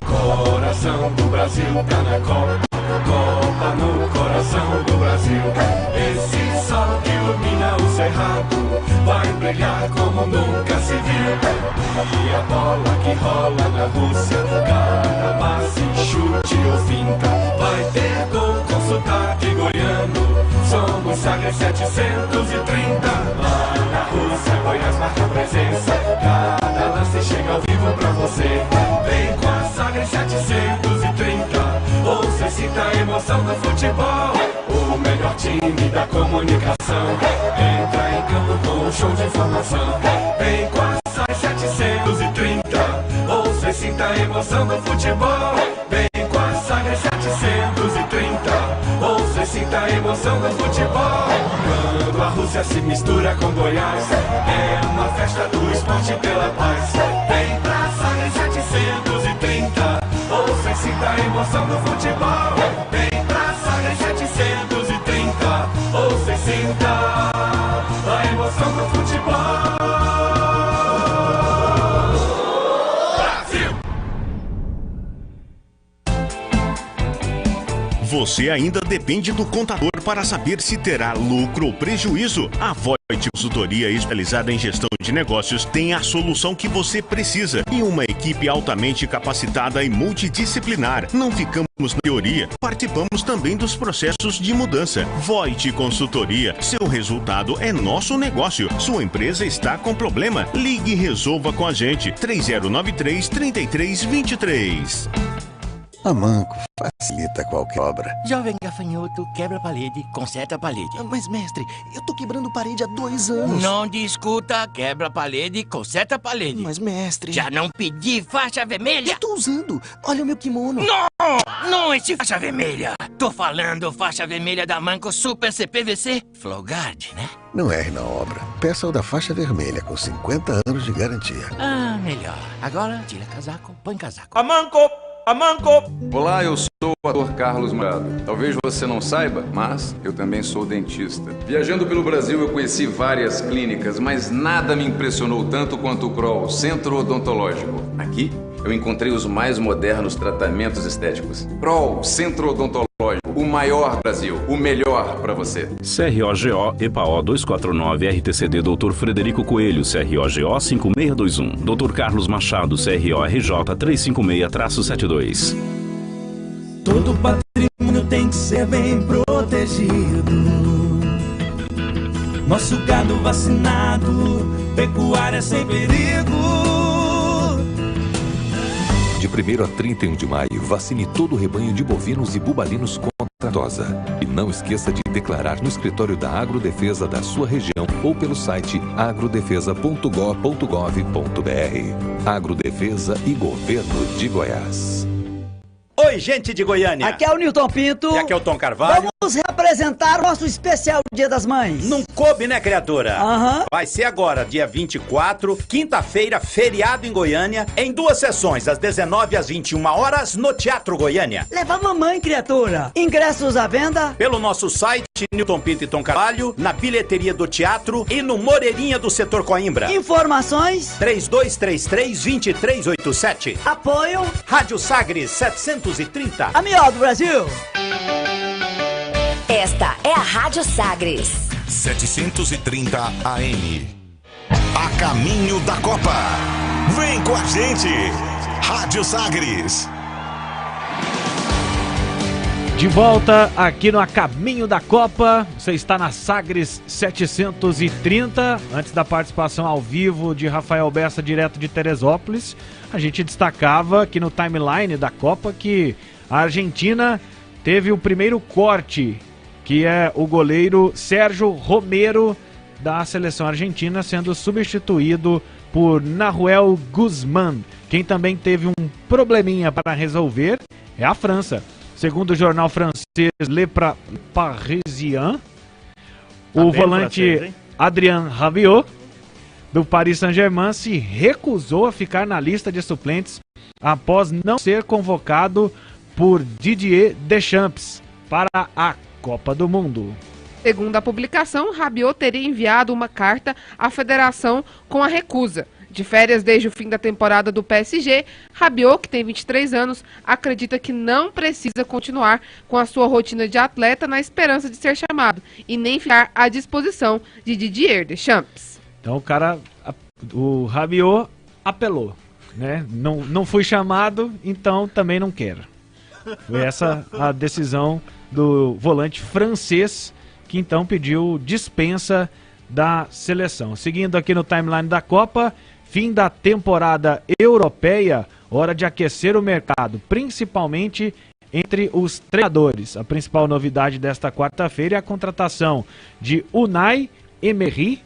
Coração do Brasil tá na Copa, Copa no coração do Brasil. Esse sol que ilumina o cerrado vai brilhar como nunca se viu. E a bola que rola na Rússia, cada passe, chute ou finta, vai ter gol com sotaque goiano. Somos Sagres 730. Lá na Rússia, Goiás marca presença, cada lance chega ao vivo pra você. Vem com a Sagres 730, ouça e sinta a emoção do futebol. O melhor time da comunicação entra em campo com um show de informação. Vem com a Sagres 730, ouça e sinta a emoção do futebol. Vem com a Sagres 730, ouça e sinta a emoção do futebol. Quando a Rússia se mistura com Goiás, é uma festa do esporte pela paz. Vem pra Sagres 730, ouça e sinta a emoção do futebol. Vem pra Sagres 730, ouça e sinta a emoção do futebol. Brasil! Você ainda depende do contador para saber se terá lucro ou prejuízo? A Voit Consultoria especializada em gestão de negócios tem a solução que você precisa e uma equipe altamente capacitada e multidisciplinar. Não ficamos na teoria, participamos também dos processos de mudança. Voit Consultoria, seu resultado é nosso negócio. Sua empresa está com problema? Ligue e resolva com a gente. 3093-3323. A Manco facilita qualquer obra. Jovem gafanhoto, quebra a parede, conserta a parede. Mas, mestre, eu tô quebrando parede há 2 anos. Não discuta, quebra a parede, conserta a parede. Mas, mestre... Já não pedi faixa vermelha? Eu tô usando. Olha o meu kimono. Não esse faixa vermelha. Tô falando faixa vermelha da Manco Super CPVC Flowguard, né? Não erre na obra. Peça o da faixa vermelha com 50 anos de garantia. Ah, melhor. Agora, tira casaco, põe casaco. A Manco! Olá, eu sou o ator Carlos Murado. Talvez você não saiba, mas eu também sou dentista. Viajando pelo Brasil, eu conheci várias clínicas, mas nada me impressionou tanto quanto o CROL, Centro Odontológico. Aqui, eu encontrei os mais modernos tratamentos estéticos. CROL, Centro Odontológico, o maior do Brasil, o melhor para você. CROGO EPAO 249 RTCD Dr. Frederico Coelho, CROGO 5621. Dr. Carlos Machado, CRORJ 356-72. Todo patrimônio tem que ser bem protegido. Nosso gado vacinado, pecuária sem perigo. De 1º a 31 de maio, vacine todo o rebanho de bovinos e bubalinos contra a tosa. E não esqueça de declarar no escritório da Agrodefesa da sua região ou pelo site agrodefesa.gov.br. Agrodefesa e Governo de Goiás. Oi, gente de Goiânia. Aqui é o Nilton Pinto. E aqui é o Tom Carvalho. Vamos representar o nosso especial Dia das Mães. Não coube, né, criatura? Aham. Vai ser agora, dia 24, quinta-feira, feriado em Goiânia, em 2 sessões, às 19 às 21 horas, no Teatro Goiânia. Leva a mamãe, criatura. Ingressos à venda pelo nosso site, Nilton Pinto e Tom Carvalho, na bilheteria do teatro e no Moreirinha do Setor Coimbra. Informações 3233-2387. Apoio Rádio Sagres 730. A melhor do Brasil. Esta é a Rádio Sagres 730 AM. A caminho da Copa. Vem com a gente. Rádio Sagres. De volta aqui no A Caminho da Copa. Você está na Sagres 730. Antes da participação ao vivo de Rafael Bessa, direto de Teresópolis, a gente destacava aqui no timeline da Copa que a Argentina teve o primeiro corte, que é o goleiro Sérgio Romero da seleção argentina sendo substituído por Nahuel Guzmán. Quem também teve um probleminha para resolver é a França. Segundo o jornal francês Le Parisien, o volante Adrien Rabiot, do Paris Saint-Germain, se recusou a ficar na lista de suplentes após não ser convocado por Didier Deschamps para a Copa do Mundo. Segundo a publicação, Rabiot teria enviado uma carta à federação com a recusa. De férias desde o fim da temporada do PSG, Rabiot, que tem 23 anos, acredita que não precisa continuar com a sua rotina de atleta na esperança de ser chamado e nem ficar à disposição de Didier Deschamps. Então o Rabiot apelou, né? Não fui chamado, então também não quero. Foi essa a decisão do volante francês, que então pediu dispensa da seleção. Seguindo aqui no timeline da Copa, fim da temporada europeia, hora de aquecer o mercado, principalmente entre os treinadores. A principal novidade desta quarta-feira é a contratação de Unai Emery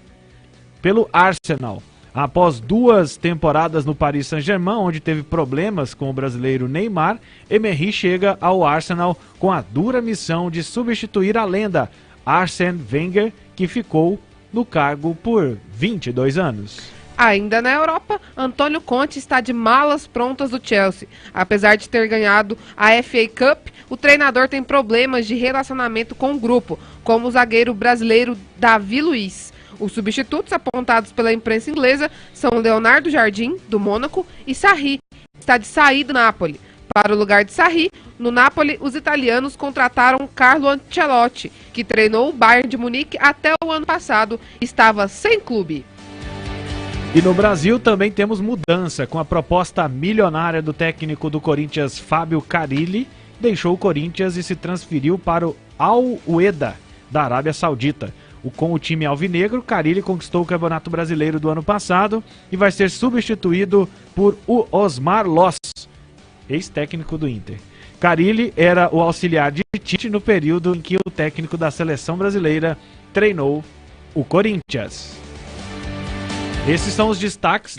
pelo Arsenal. Após 2 temporadas no Paris Saint-Germain, onde teve problemas com o brasileiro Neymar, Emery chega ao Arsenal com a dura missão de substituir a lenda Arsène Wenger, que ficou no cargo por 22 anos. Ainda na Europa, Antônio Conte está de malas prontas do Chelsea. Apesar de ter ganhado a FA Cup, o treinador tem problemas de relacionamento com o grupo, como o zagueiro brasileiro Davi Luiz. Os substitutos apontados pela imprensa inglesa são Leonardo Jardim, do Mônaco, e Sarri, que está de saída do Napoli. Para o lugar de Sarri, no Napoli, os italianos contrataram Carlo Ancelotti, que treinou o Bayern de Munique até o ano passado e estava sem clube. E no Brasil também temos mudança, com a proposta milionária do técnico do Corinthians, Fábio Carille, deixou o Corinthians e se transferiu para o Al-Ueda, da Arábia Saudita. Com o time alvinegro, Carille conquistou o Campeonato Brasileiro do ano passado e vai ser substituído por Osmar Loss, ex-técnico do Inter. Carille era o auxiliar de Tite no período em que o técnico da seleção brasileira treinou o Corinthians. Esses são os destaques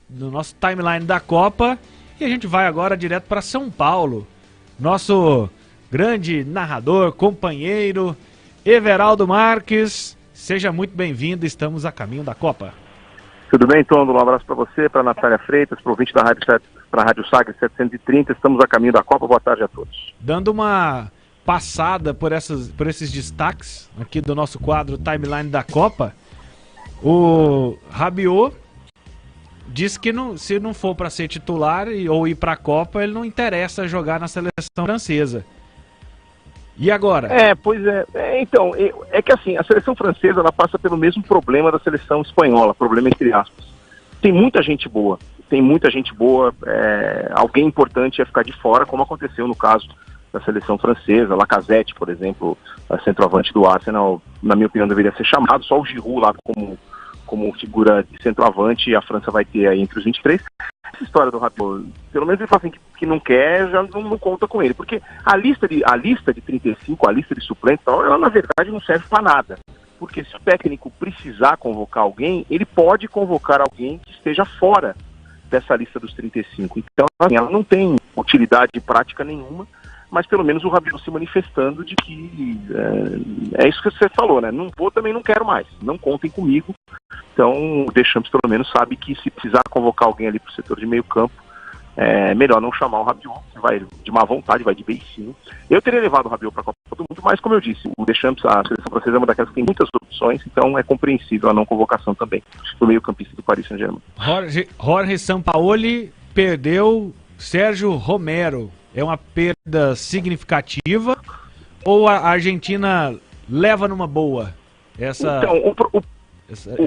do nosso timeline da Copa. E a gente vai agora direto para São Paulo. Nosso grande narrador, companheiro, Everaldo Marques. Seja muito bem-vindo, estamos a caminho da Copa. Tudo bem, Tondo? Um abraço para você, para a Natália Freitas, para o ouvinte da Rádio Sagres 730. Estamos a caminho da Copa. Boa tarde a todos. Dando uma passada por esses destaques aqui do nosso quadro Timeline da Copa, o Rabiot diz que se não for para ser titular ou ir para a Copa, ele não interessa jogar na seleção francesa. E agora? Pois é. Então, é que assim, a seleção francesa ela passa pelo mesmo problema da seleção espanhola, problema entre aspas. Tem muita gente boa, alguém importante ia ficar de fora, como aconteceu no caso da seleção francesa. Lacazette, por exemplo, a centroavante do Arsenal, na minha opinião, deveria ser chamado, só o Giroud lá como figura de centroavante, a França vai ter aí entre os 23. essa história do Rabiot, pelo menos ele fala assim que não quer, já não conta com ele. Porque a lista de 35, a lista de suplentes, ela na verdade não serve para nada. Porque se o técnico precisar convocar alguém, ele pode convocar alguém que esteja fora dessa lista dos 35. Então, assim, ela não tem utilidade prática nenhuma, mas pelo menos o Rabiot se manifestando de que é isso que você falou, né? Não vou, também não quero mais, não contem comigo. Então o Deschamps pelo menos sabe que se precisar convocar alguém ali para o setor de meio campo, é melhor não chamar o Rabiot, vai de má vontade, vai de beicinho. Eu teria levado o Rabiot para a Copa do Mundo, mas como eu disse, o Deschamps, a seleção francesa é uma daquelas que tem muitas opções, então é compreensível a não convocação também do meio campista do Paris Saint-Germain. Jorge Sampaoli perdeu Sérgio Romero. É uma perda significativa ou a Argentina leva numa boa essa Então,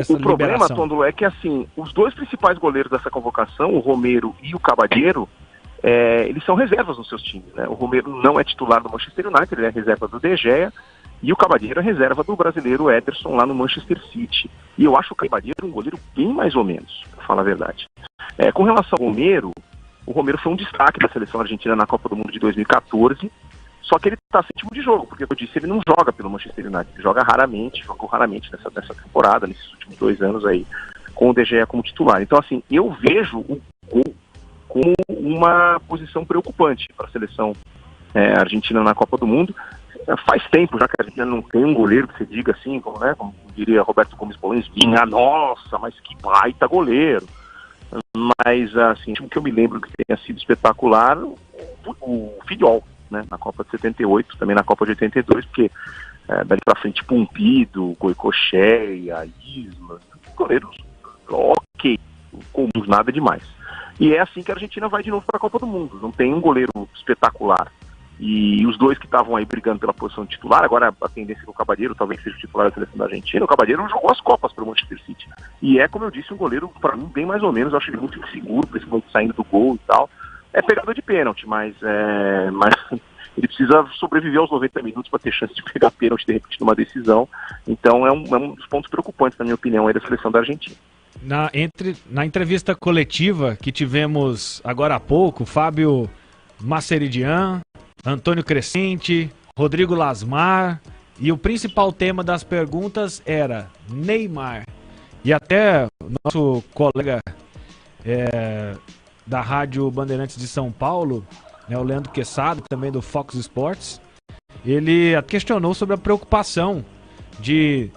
o problema, Tondolo, é que assim, os dois principais goleiros dessa convocação, o Romero e o Caballero, eles são reservas nos seus times, né? O Romero não é titular do Manchester United, ele é reserva do De Gea, e o Caballero é reserva do brasileiro Ederson lá no Manchester City. E eu acho o Caballero um goleiro bem mais ou menos, pra falar a verdade. Com relação ao Romero, o Romero foi um destaque da seleção argentina na Copa do Mundo de 2014, só que ele está sem ritmo de jogo, porque eu disse, ele não joga pelo Manchester United, ele jogou raramente nessa temporada, nesses últimos 2 anos aí, com o De Gea como titular. Então, assim, eu vejo o gol como uma posição preocupante para a seleção argentina na Copa do Mundo. Faz tempo já que a Argentina não tem um goleiro que você diga assim, como diria Roberto Gomes Bolaños, nossa, mas que baita goleiro. Mas, assim, o que eu me lembro que tenha sido espetacular, o Fillol, né, na Copa de 78, também na Copa de 82, porque dali pra frente Pumpido, Goicoechea, Isla, goleiros ok, com nada demais. E é assim que a Argentina vai de novo para a Copa do Mundo, não tem um goleiro espetacular. E os dois que estavam aí brigando pela posição de titular, agora a tendência que o Caballero talvez seja o titular da seleção da Argentina, o Caballero jogou as Copas para o Manchester City. E como eu disse, um goleiro, para mim, bem mais ou menos, eu acho ele muito inseguro, principalmente saindo do gol e tal. É pegador de pênalti, mas ele precisa sobreviver aos 90 minutos para ter chance de pegar pênalti de repente numa decisão. Então é um dos pontos preocupantes, na minha opinião, aí da seleção da Argentina. Na entrevista coletiva que tivemos agora há pouco, Fábio Maceridian, Antônio Crescente, Rodrigo Lasmar, e o principal tema das perguntas era Neymar. E até o nosso colega da Rádio Bandeirantes de São Paulo, o Leandro Quesada, também do Fox Sports, ele questionou sobre a preocupação de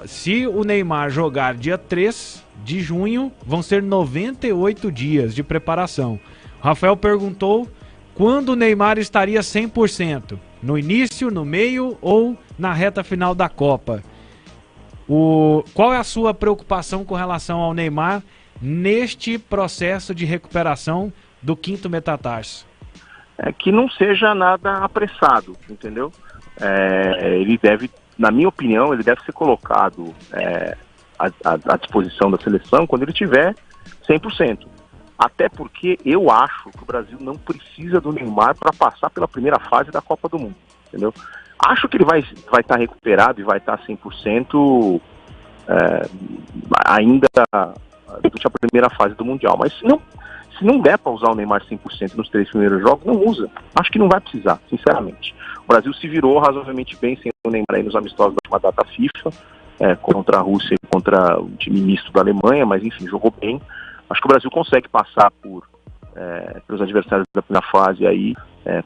se o Neymar jogar dia 3 de junho, vão ser 98 dias de preparação. O Rafael perguntou quando o Neymar estaria 100%, no início, no meio ou na reta final da Copa. Qual é a sua preocupação com relação ao Neymar neste processo de recuperação do quinto metatarso? Que não seja nada apressado, entendeu? Ele deve, na minha opinião, ele deve ser colocado à disposição da seleção quando ele tiver 100%. Até porque eu acho que o Brasil não precisa do Neymar para passar pela primeira fase da Copa do Mundo, entendeu? Acho que ele vai estar recuperado e vai estar 100% ainda durante a primeira fase do Mundial. Mas se não der para usar o Neymar 100% nos 3 primeiros jogos, não usa. Acho que não vai precisar, sinceramente. O Brasil se virou razoavelmente bem sem o Neymar aí nos amistosos da última data FIFA, contra a Rússia e contra o time misto da Alemanha, mas enfim, jogou bem. Acho que o Brasil consegue passar pelos adversários da primeira fase aí,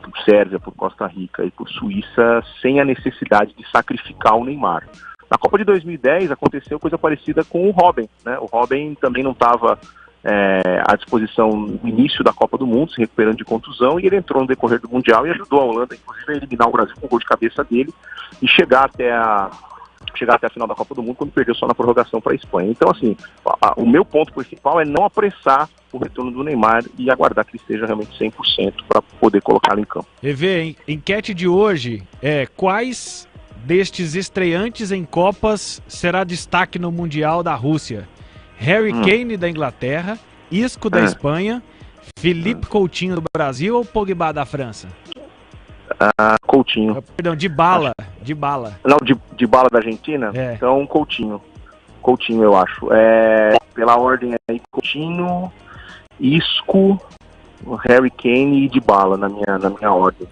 por Sérvia, por Costa Rica e por Suíça, sem a necessidade de sacrificar o Neymar. Na Copa de 2010 aconteceu coisa parecida com o Robben, né? O Robben também não estava à disposição no início da Copa do Mundo, se recuperando de contusão, e ele entrou no decorrer do Mundial e ajudou a Holanda, inclusive, a eliminar o Brasil com o gol de cabeça dele e chegar até a final da Copa do Mundo, quando perdeu só na prorrogação para a Espanha. Então, assim, o meu ponto principal é não apressar o retorno do Neymar e aguardar que ele esteja realmente 100% para poder colocá-lo em campo. EV, enquete de hoje quais destes estreantes em Copas será destaque no Mundial da Rússia? Harry Kane da Inglaterra, Isco da Espanha, Felipe Coutinho do Brasil ou Pogba da França? Coutinho. Perdão, Dybala. Não, Dybala da Argentina? Então, Coutinho, eu acho. Pela ordem aí, Coutinho, Isco, Harry Kane e Dybala na minha ordem.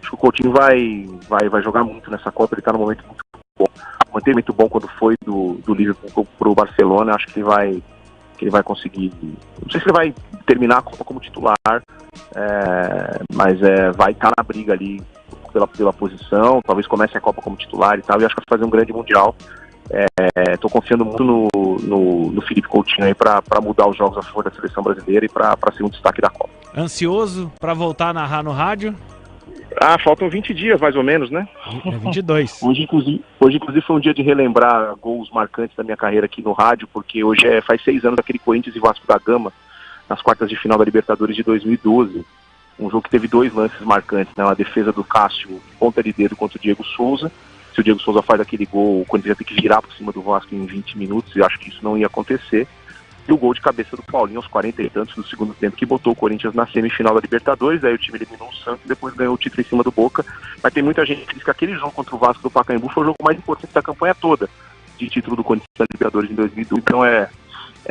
Acho que o Coutinho vai jogar muito nessa Copa, ele está num momento muito bom. Manteve muito bom quando foi do Liverpool para o Barcelona. Acho que ele vai conseguir. Não sei se ele vai terminar a Copa como titular, mas vai estar na briga ali pela posição. Talvez comece a Copa como titular e tal. E acho que vai fazer um grande Mundial. Estou confiando muito no Felipe Coutinho aí para mudar os jogos a favor da seleção brasileira e para ser um destaque da Copa. Ansioso para voltar a narrar no rádio? Faltam 20 dias, mais ou menos, né? 22. Hoje, inclusive, foi um dia de relembrar gols marcantes da minha carreira aqui no rádio, porque hoje faz 6 anos daquele Corinthians e Vasco da Gama, nas quartas de final da Libertadores de 2012. Um jogo que teve 2 lances marcantes, né? Uma defesa do Cássio, ponta de dedo contra o Diego Souza. Se o Diego Souza faz aquele gol, o Corinthians ia ter que virar por cima do Vasco em 20 minutos, e acho que isso não ia acontecer. E o gol de cabeça do Paulinho aos 40 e tantos do segundo tempo, que botou o Corinthians na semifinal da Libertadores. Aí o time eliminou o Santos e depois ganhou o título em cima do Boca. Mas tem muita gente que diz que aquele jogo contra o Vasco do Pacaembu foi o jogo mais importante da campanha toda de título do Corinthians na Libertadores em 2012. Então é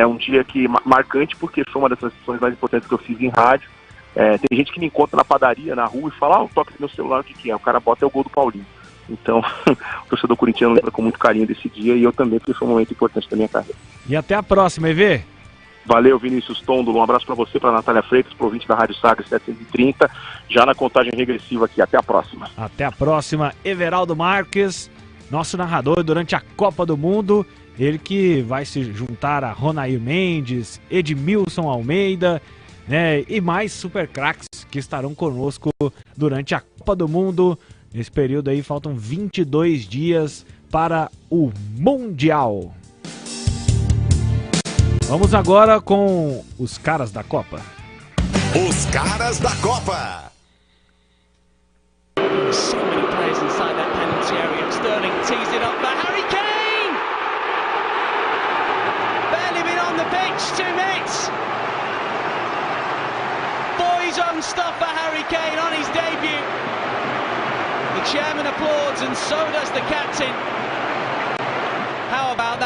um dia que marcante, porque foi uma das transições mais importantes que eu fiz em rádio. Tem gente que me encontra na padaria, na rua, e fala, o toque do meu celular, o que é? O cara bota o gol do Paulinho. Então, o torcedor corintiano lembra com muito carinho desse dia, e eu também, porque foi um momento importante da minha carreira. E até a próxima, EV. Valeu, Vinícius Tondolo. Um abraço para você, para Natália Freitas, para o ouvinte da Rádio Sagres 730. Já na contagem regressiva aqui. Até a próxima. Até a próxima. Everaldo Marques, nosso narrador durante a Copa do Mundo. Ele que vai se juntar a Ronair Mendes, Edmilson Almeida, né, e mais super craques que estarão conosco durante a Copa do Mundo. Nesse período aí faltam 22 dias para o Mundial. Vamos agora com os caras da Copa. Os caras da Copa. So many players inside that penalty area. Sterling tees it up for Harry Kane. Barely been on the pitch, 2 minutes. Boys on stuff for Harry Kane on his debut. The chairman applauds and so does the captain.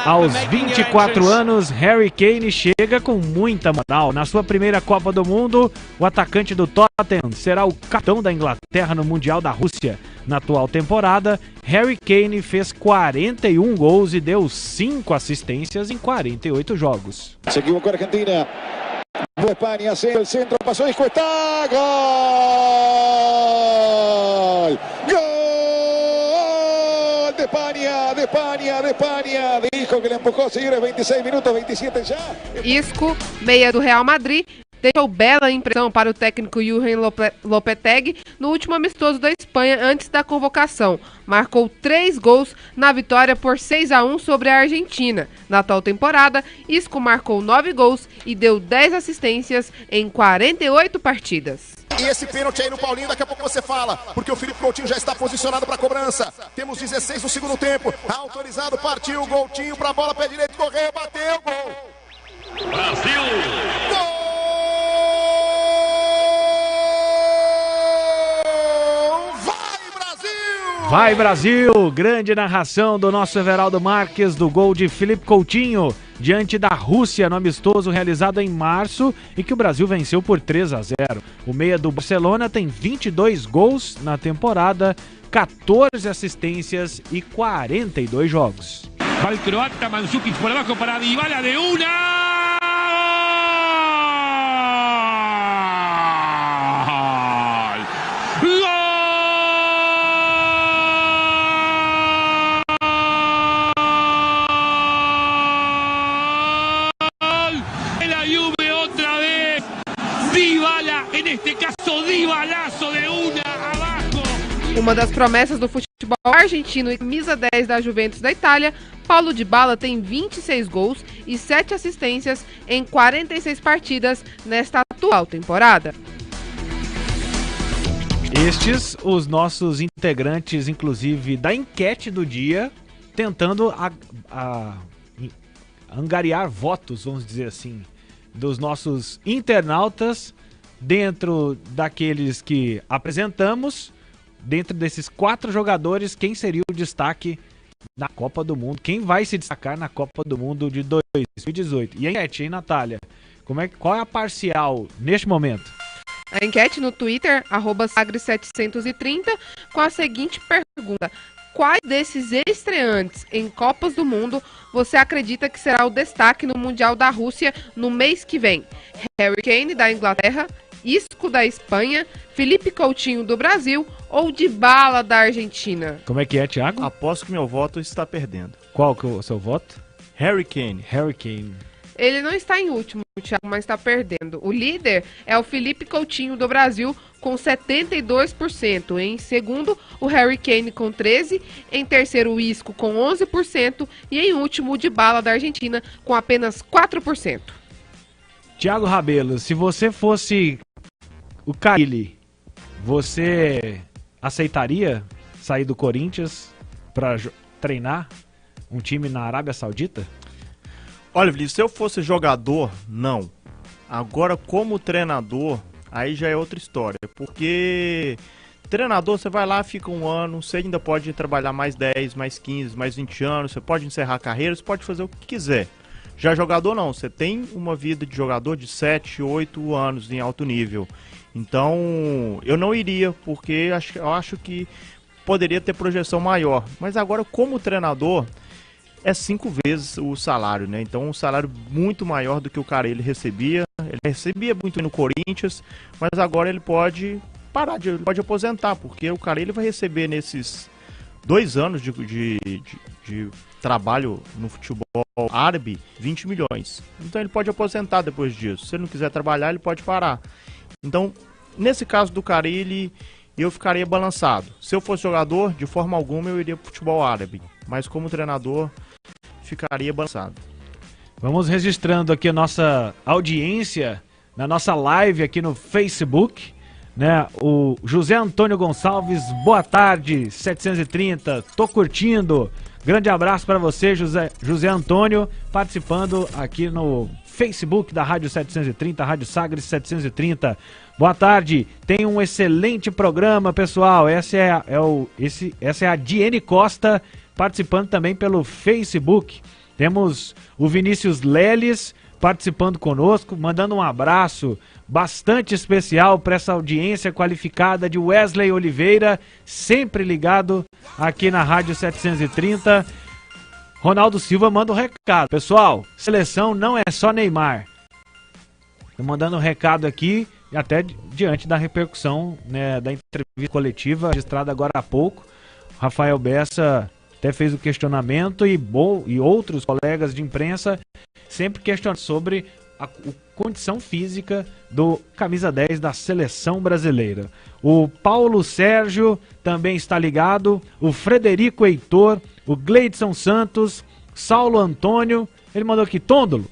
Aos 24 anos, Harry Kane chega com muita moral. Na sua primeira Copa do Mundo, o atacante do Tottenham será o capitão da Inglaterra no Mundial da Rússia. Na atual temporada, Harry Kane fez 41 gols e deu 5 assistências em 48 jogos. Seguimos com a Argentina. Espanha, o centro, passou, Isco, está, gol! Gol! De Espanha, de Isco que le empujou, señores, 26 minutos, 27 já. Isco, meia do Real Madrid, deixou bela impressão para o técnico Jürgen Lopetegui no último amistoso da Espanha antes da convocação. Marcou 3 gols na vitória por 6-1 sobre a Argentina. Na atual temporada, Isco marcou 9 gols e deu 10 assistências em 48 partidas. E esse pênalti aí no Paulinho, daqui a pouco você fala, porque o Felipe Coutinho já está posicionado para a cobrança. Temos 16 no segundo tempo, autorizado, partiu o Coutinho para a bola, pé direito, correu, bateu, gol! Brasil! Gol! Vai, Brasil! Grande narração do nosso Everaldo Marques do gol de Felipe Coutinho diante da Rússia no amistoso realizado em março e que o Brasil venceu por 3-0. O meia do Barcelona tem 22 gols na temporada, 14 assistências e 42 jogos. Va el croata Mandzukic por abajo para Dybala de una. Uma das promessas do futebol argentino e camisa 10 da Juventus da Itália, Paulo Dybala tem 26 gols e 7 assistências em 46 partidas nesta atual temporada. Estes os nossos integrantes, inclusive, da enquete do dia, tentando angariar votos, vamos dizer assim, dos nossos internautas dentro daqueles que apresentamos. Dentro desses 4 jogadores, quem seria o destaque na Copa do Mundo. Quem vai se destacar na Copa do Mundo de 2018? E a enquete, hein, Natália? Qual é a parcial neste momento? A enquete no Twitter, @sagres730, com a seguinte pergunta: quais desses estreantes em Copas do Mundo você acredita que será o destaque no Mundial da Rússia no mês que vem? Harry Kane, da Inglaterra, Isco, da Espanha, Felipe Coutinho, do Brasil ou Dybala, da Argentina? Como é que é, Thiago? Aposto que meu voto está perdendo. Qual que é o seu voto? Harry Kane. Harry Kane. Ele não está em último, Thiago, mas está perdendo. O líder é o Felipe Coutinho, do Brasil, com 72%. Em segundo, o Harry Kane, com 13%. Em terceiro, o Isco, com 11%. E em último, o Dybala, da Argentina, com apenas 4%. Thiago Rabelo, se você fosse o Carilli, você aceitaria sair do Corinthians para treinar um time na Arábia Saudita? Olha, Vinícius, se eu fosse jogador, não. Agora, como treinador, aí já é outra história. Porque treinador, você vai lá, fica um ano, você ainda pode trabalhar mais 10, mais 15, mais 20 anos, você pode encerrar a carreira, você pode fazer o que quiser. Já jogador não, você tem uma vida de jogador de 7, 8 anos em alto nível. Então, eu não iria, porque eu acho que poderia ter projeção maior. Mas agora, como treinador, é 5 vezes o salário, né? Então, um salário muito maior do que o cara ele recebia. Ele recebia muito no Corinthians, mas agora ele pode parar, ele pode aposentar, porque o cara ele vai receber nesses 2 anos de trabalho no futebol árabe 20 milhões. Então, ele pode aposentar depois disso. Se ele não quiser trabalhar, ele pode parar. Então, nesse caso do Carilli, eu ficaria balançado. Se eu fosse jogador, de forma alguma eu iria pro futebol árabe. Mas como treinador, ficaria balançado. Vamos registrando aqui a nossa audiência na nossa live aqui no Facebook, né? O José Antônio Gonçalves, boa tarde, 730, tô curtindo. Grande abraço para você, José Antônio, participando aqui no Facebook da Rádio 730, Rádio Sagres 730. Boa tarde, tem um excelente programa, pessoal. Essa é a Diene Costa, participando também pelo Facebook. Temos o Vinícius Leles participando conosco, mandando um abraço bastante especial para essa audiência qualificada de Wesley Oliveira, sempre ligado aqui na Rádio 730. Ronaldo Silva manda um recado. Pessoal, seleção não é só Neymar. Tô mandando um recado aqui, até diante da repercussão, né, da entrevista coletiva registrada agora há pouco. Rafael Bessa até fez o questionamento e outros colegas de imprensa sempre questionam sobre a condição física do camisa 10 da seleção brasileira. O Paulo Sérgio também está ligado, o Frederico Heitor, o Gleidson Santos, Saulo Antônio, ele mandou aqui: Tôndolo,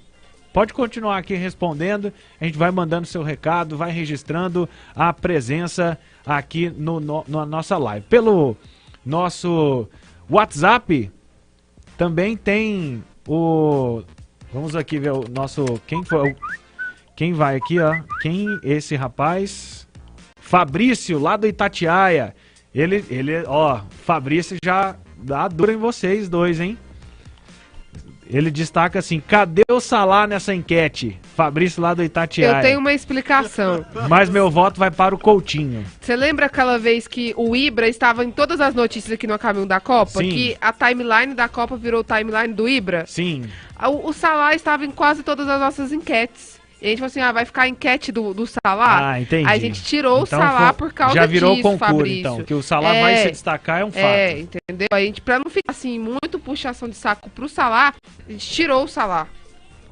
pode continuar aqui respondendo, a gente vai mandando seu recado, vai registrando a presença aqui na nossa live. Pelo nosso WhatsApp também tem o... Vamos aqui ver o nosso... Quem vai aqui, ó? Esse rapaz? Fabrício, lá do Itatiaia. Ele, ó, Fabrício já dá dura em vocês dois, hein? Ele destaca assim: cadê o Salah nessa enquete? Fabrício, lá do Itatiaia. Eu tenho uma explicação. Mas meu voto vai para o Coutinho. Você lembra aquela vez que o Ibra estava em todas as notícias aqui no Caminho da Copa? Sim. Que a timeline da Copa virou timeline do Ibra? Sim. O Salah estava em quase todas as nossas enquetes. E a gente falou assim: vai ficar a enquete do Salah? Ah, entendi. Aí a gente tirou então, o Salah por causa disso, já virou concurso, Fabrício. então, que o Salah vai se destacar é um fato. É, entendeu? A gente, pra não ficar assim, muito puxação de saco pro Salah, a gente tirou o Salah.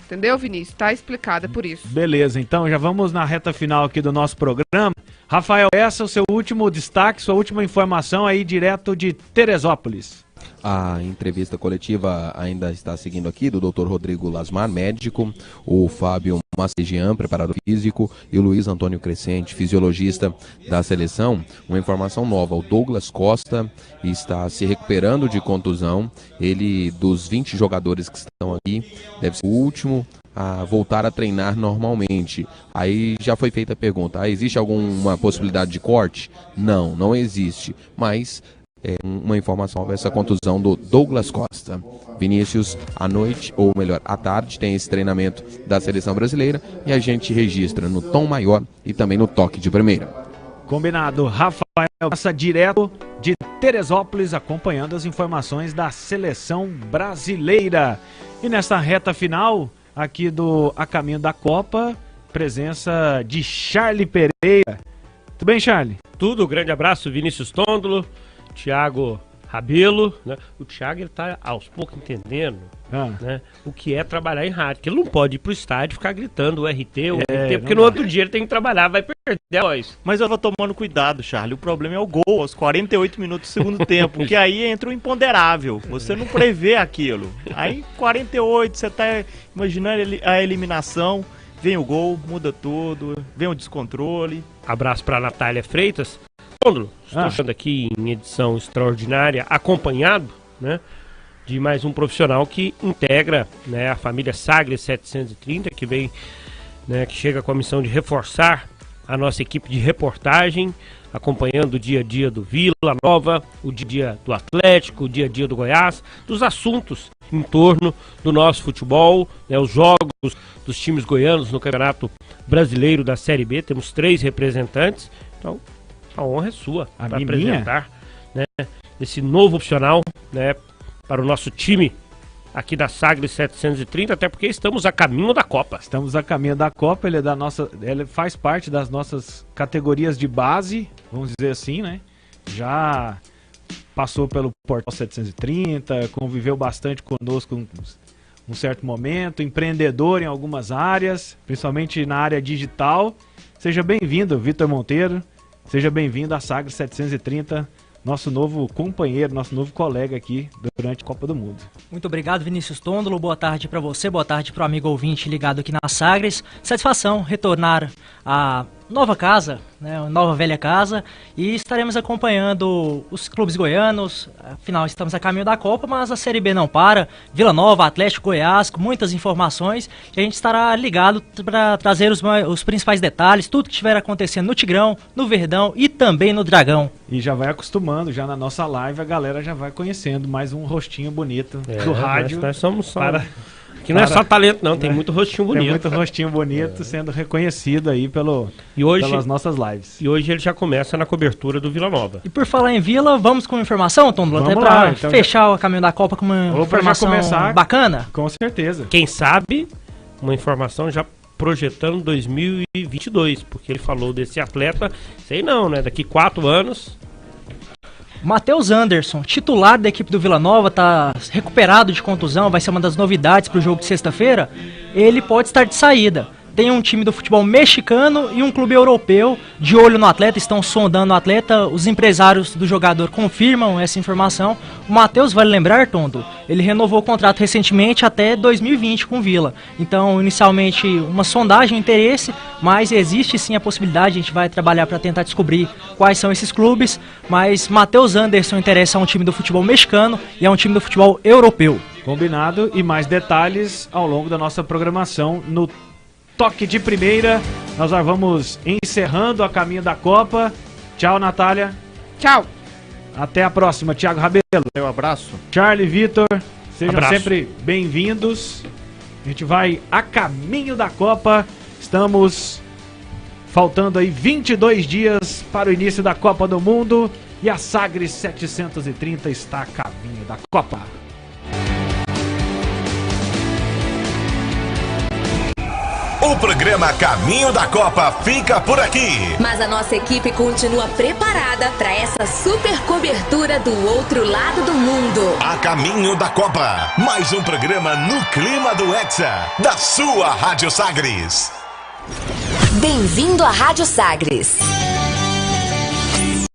Entendeu, Vinícius? Tá explicado, é por isso. Beleza, então já vamos na reta final aqui do nosso programa. Rafael, essa é o seu último destaque, sua última informação aí direto de Teresópolis. A entrevista coletiva ainda está seguindo aqui do Dr. Rodrigo Lasmar, médico, o Fábio Massegian, preparador físico, e o Luiz Antônio Crescente, fisiologista da seleção. Uma informação nova: o Douglas Costa está se recuperando de contusão. Ele, dos 20 jogadores que estão aqui, deve ser o último a voltar a treinar normalmente. Aí já foi feita a pergunta: existe alguma possibilidade de corte? Não, não existe, mas uma informação sobre essa contusão do Douglas Costa. Vinícius, à noite, ou melhor, à tarde, tem esse treinamento da seleção brasileira e a gente registra no tom maior e também no toque de primeira. Combinado. Rafael passa direto de Teresópolis, acompanhando as informações da seleção brasileira. E nesta reta final, aqui do A Caminho da Copa, presença de Charlie Pereira. Tudo bem, Charlie? Tudo, grande abraço, Vinícius Tondolo, Thiago Rabelo, né? O Thiago, ele tá aos poucos entendendo, né, o que é trabalhar em rádio, que ele não pode ir pro estádio e ficar gritando o RT, porque no outro dia ele tem que trabalhar, vai perder a voz. Mas eu vou tomando cuidado, Charlie, o problema é o gol aos 48 minutos do segundo tempo, porque aí entra o imponderável, você não prevê aquilo. Aí 48, você tá imaginando a eliminação, vem o gol, muda tudo, vem o descontrole. Abraço pra Natália Freitas. Tondolo, estou achando aqui em edição extraordinária, acompanhado, né, de mais um profissional que integra, né, a família Sagres 730, que vem, né, que chega com a missão de reforçar a nossa equipe de reportagem, acompanhando o dia a dia do Vila Nova, o dia a dia do Atlético, o dia a dia do Goiás, dos assuntos em torno do nosso futebol, né, os jogos dos times goianos no Campeonato Brasileiro da Série B. Temos 3 representantes, então a honra é sua para apresentar, né, esse novo opcional, né, para o nosso time aqui da Sagres 730, até porque estamos a caminho da Copa. Estamos a caminho da Copa, ele faz parte das nossas categorias de base, vamos dizer assim, né? Já passou pelo Portal 730, conviveu bastante conosco um certo momento, empreendedor em algumas áreas, principalmente na área digital. Seja bem-vindo, Vitor Monteiro. Seja bem-vindo à Sagres 730, nosso novo companheiro, nosso novo colega aqui durante a Copa do Mundo. Muito obrigado, Vinícius Tondolo. Boa tarde para você, boa tarde para o amigo ouvinte ligado aqui na Sagres. Satisfação retornar à nova casa, né, nova velha casa, e estaremos acompanhando os clubes goianos. Afinal, estamos a caminho da Copa, mas a Série B não para. Vila Nova, Atlético, Goiás, com muitas informações, que a gente estará ligado para trazer os principais detalhes, tudo que estiver acontecendo no Tigrão, no Verdão e também no Dragão. E já vai acostumando, já na nossa live a galera já vai conhecendo mais um rostinho bonito do rádio. Nós somos só... Que não é só talento, não, tem muito rostinho bonito. Tem muito rostinho bonito sendo reconhecido aí pelas nossas lives. E hoje ele já começa na cobertura do Vila Nova. E por falar em Vila, vamos com informação, Tondolo? Até para então fechar o caminho da Copa com uma informação bacana? Com certeza. Quem sabe, uma informação já projetando 2022, porque ele falou desse atleta, sei não, né? Daqui 4 anos... Matheus Anderson, titular da equipe do Vila Nova, está recuperado de contusão, vai ser uma das novidades para o jogo de sexta-feira. Ele pode estar de saída. Tem um time do futebol mexicano e um clube europeu de olho no atleta, estão sondando o atleta. Os empresários do jogador confirmam essa informação. O Matheus, vale lembrar, Tondo, ele renovou o contrato recentemente até 2020 com o Vila. Então, inicialmente, uma sondagem, um interesse, mas existe sim a possibilidade, a gente vai trabalhar para tentar descobrir quais são esses clubes. Mas Matheus Anderson interessa a um time do futebol mexicano e a um time do futebol europeu. Combinado, e mais detalhes ao longo da nossa programação no Toque de Primeira. Nós já vamos encerrando a caminho da Copa. Tchau, Natália. Tchau. Até a próxima, Thiago Rabelo. Um abraço. Charlie, Vitor, sejam sempre bem-vindos. A gente vai a caminho da Copa. Estamos faltando aí 22 dias para o início da Copa do Mundo. E a Sagres 730 está a caminho da Copa. O programa Caminho da Copa fica por aqui. Mas a nossa equipe continua preparada para essa super cobertura do outro lado do mundo. A Caminho da Copa, mais um programa no clima do Hexa, da sua Rádio Sagres. Bem-vindo à Rádio Sagres.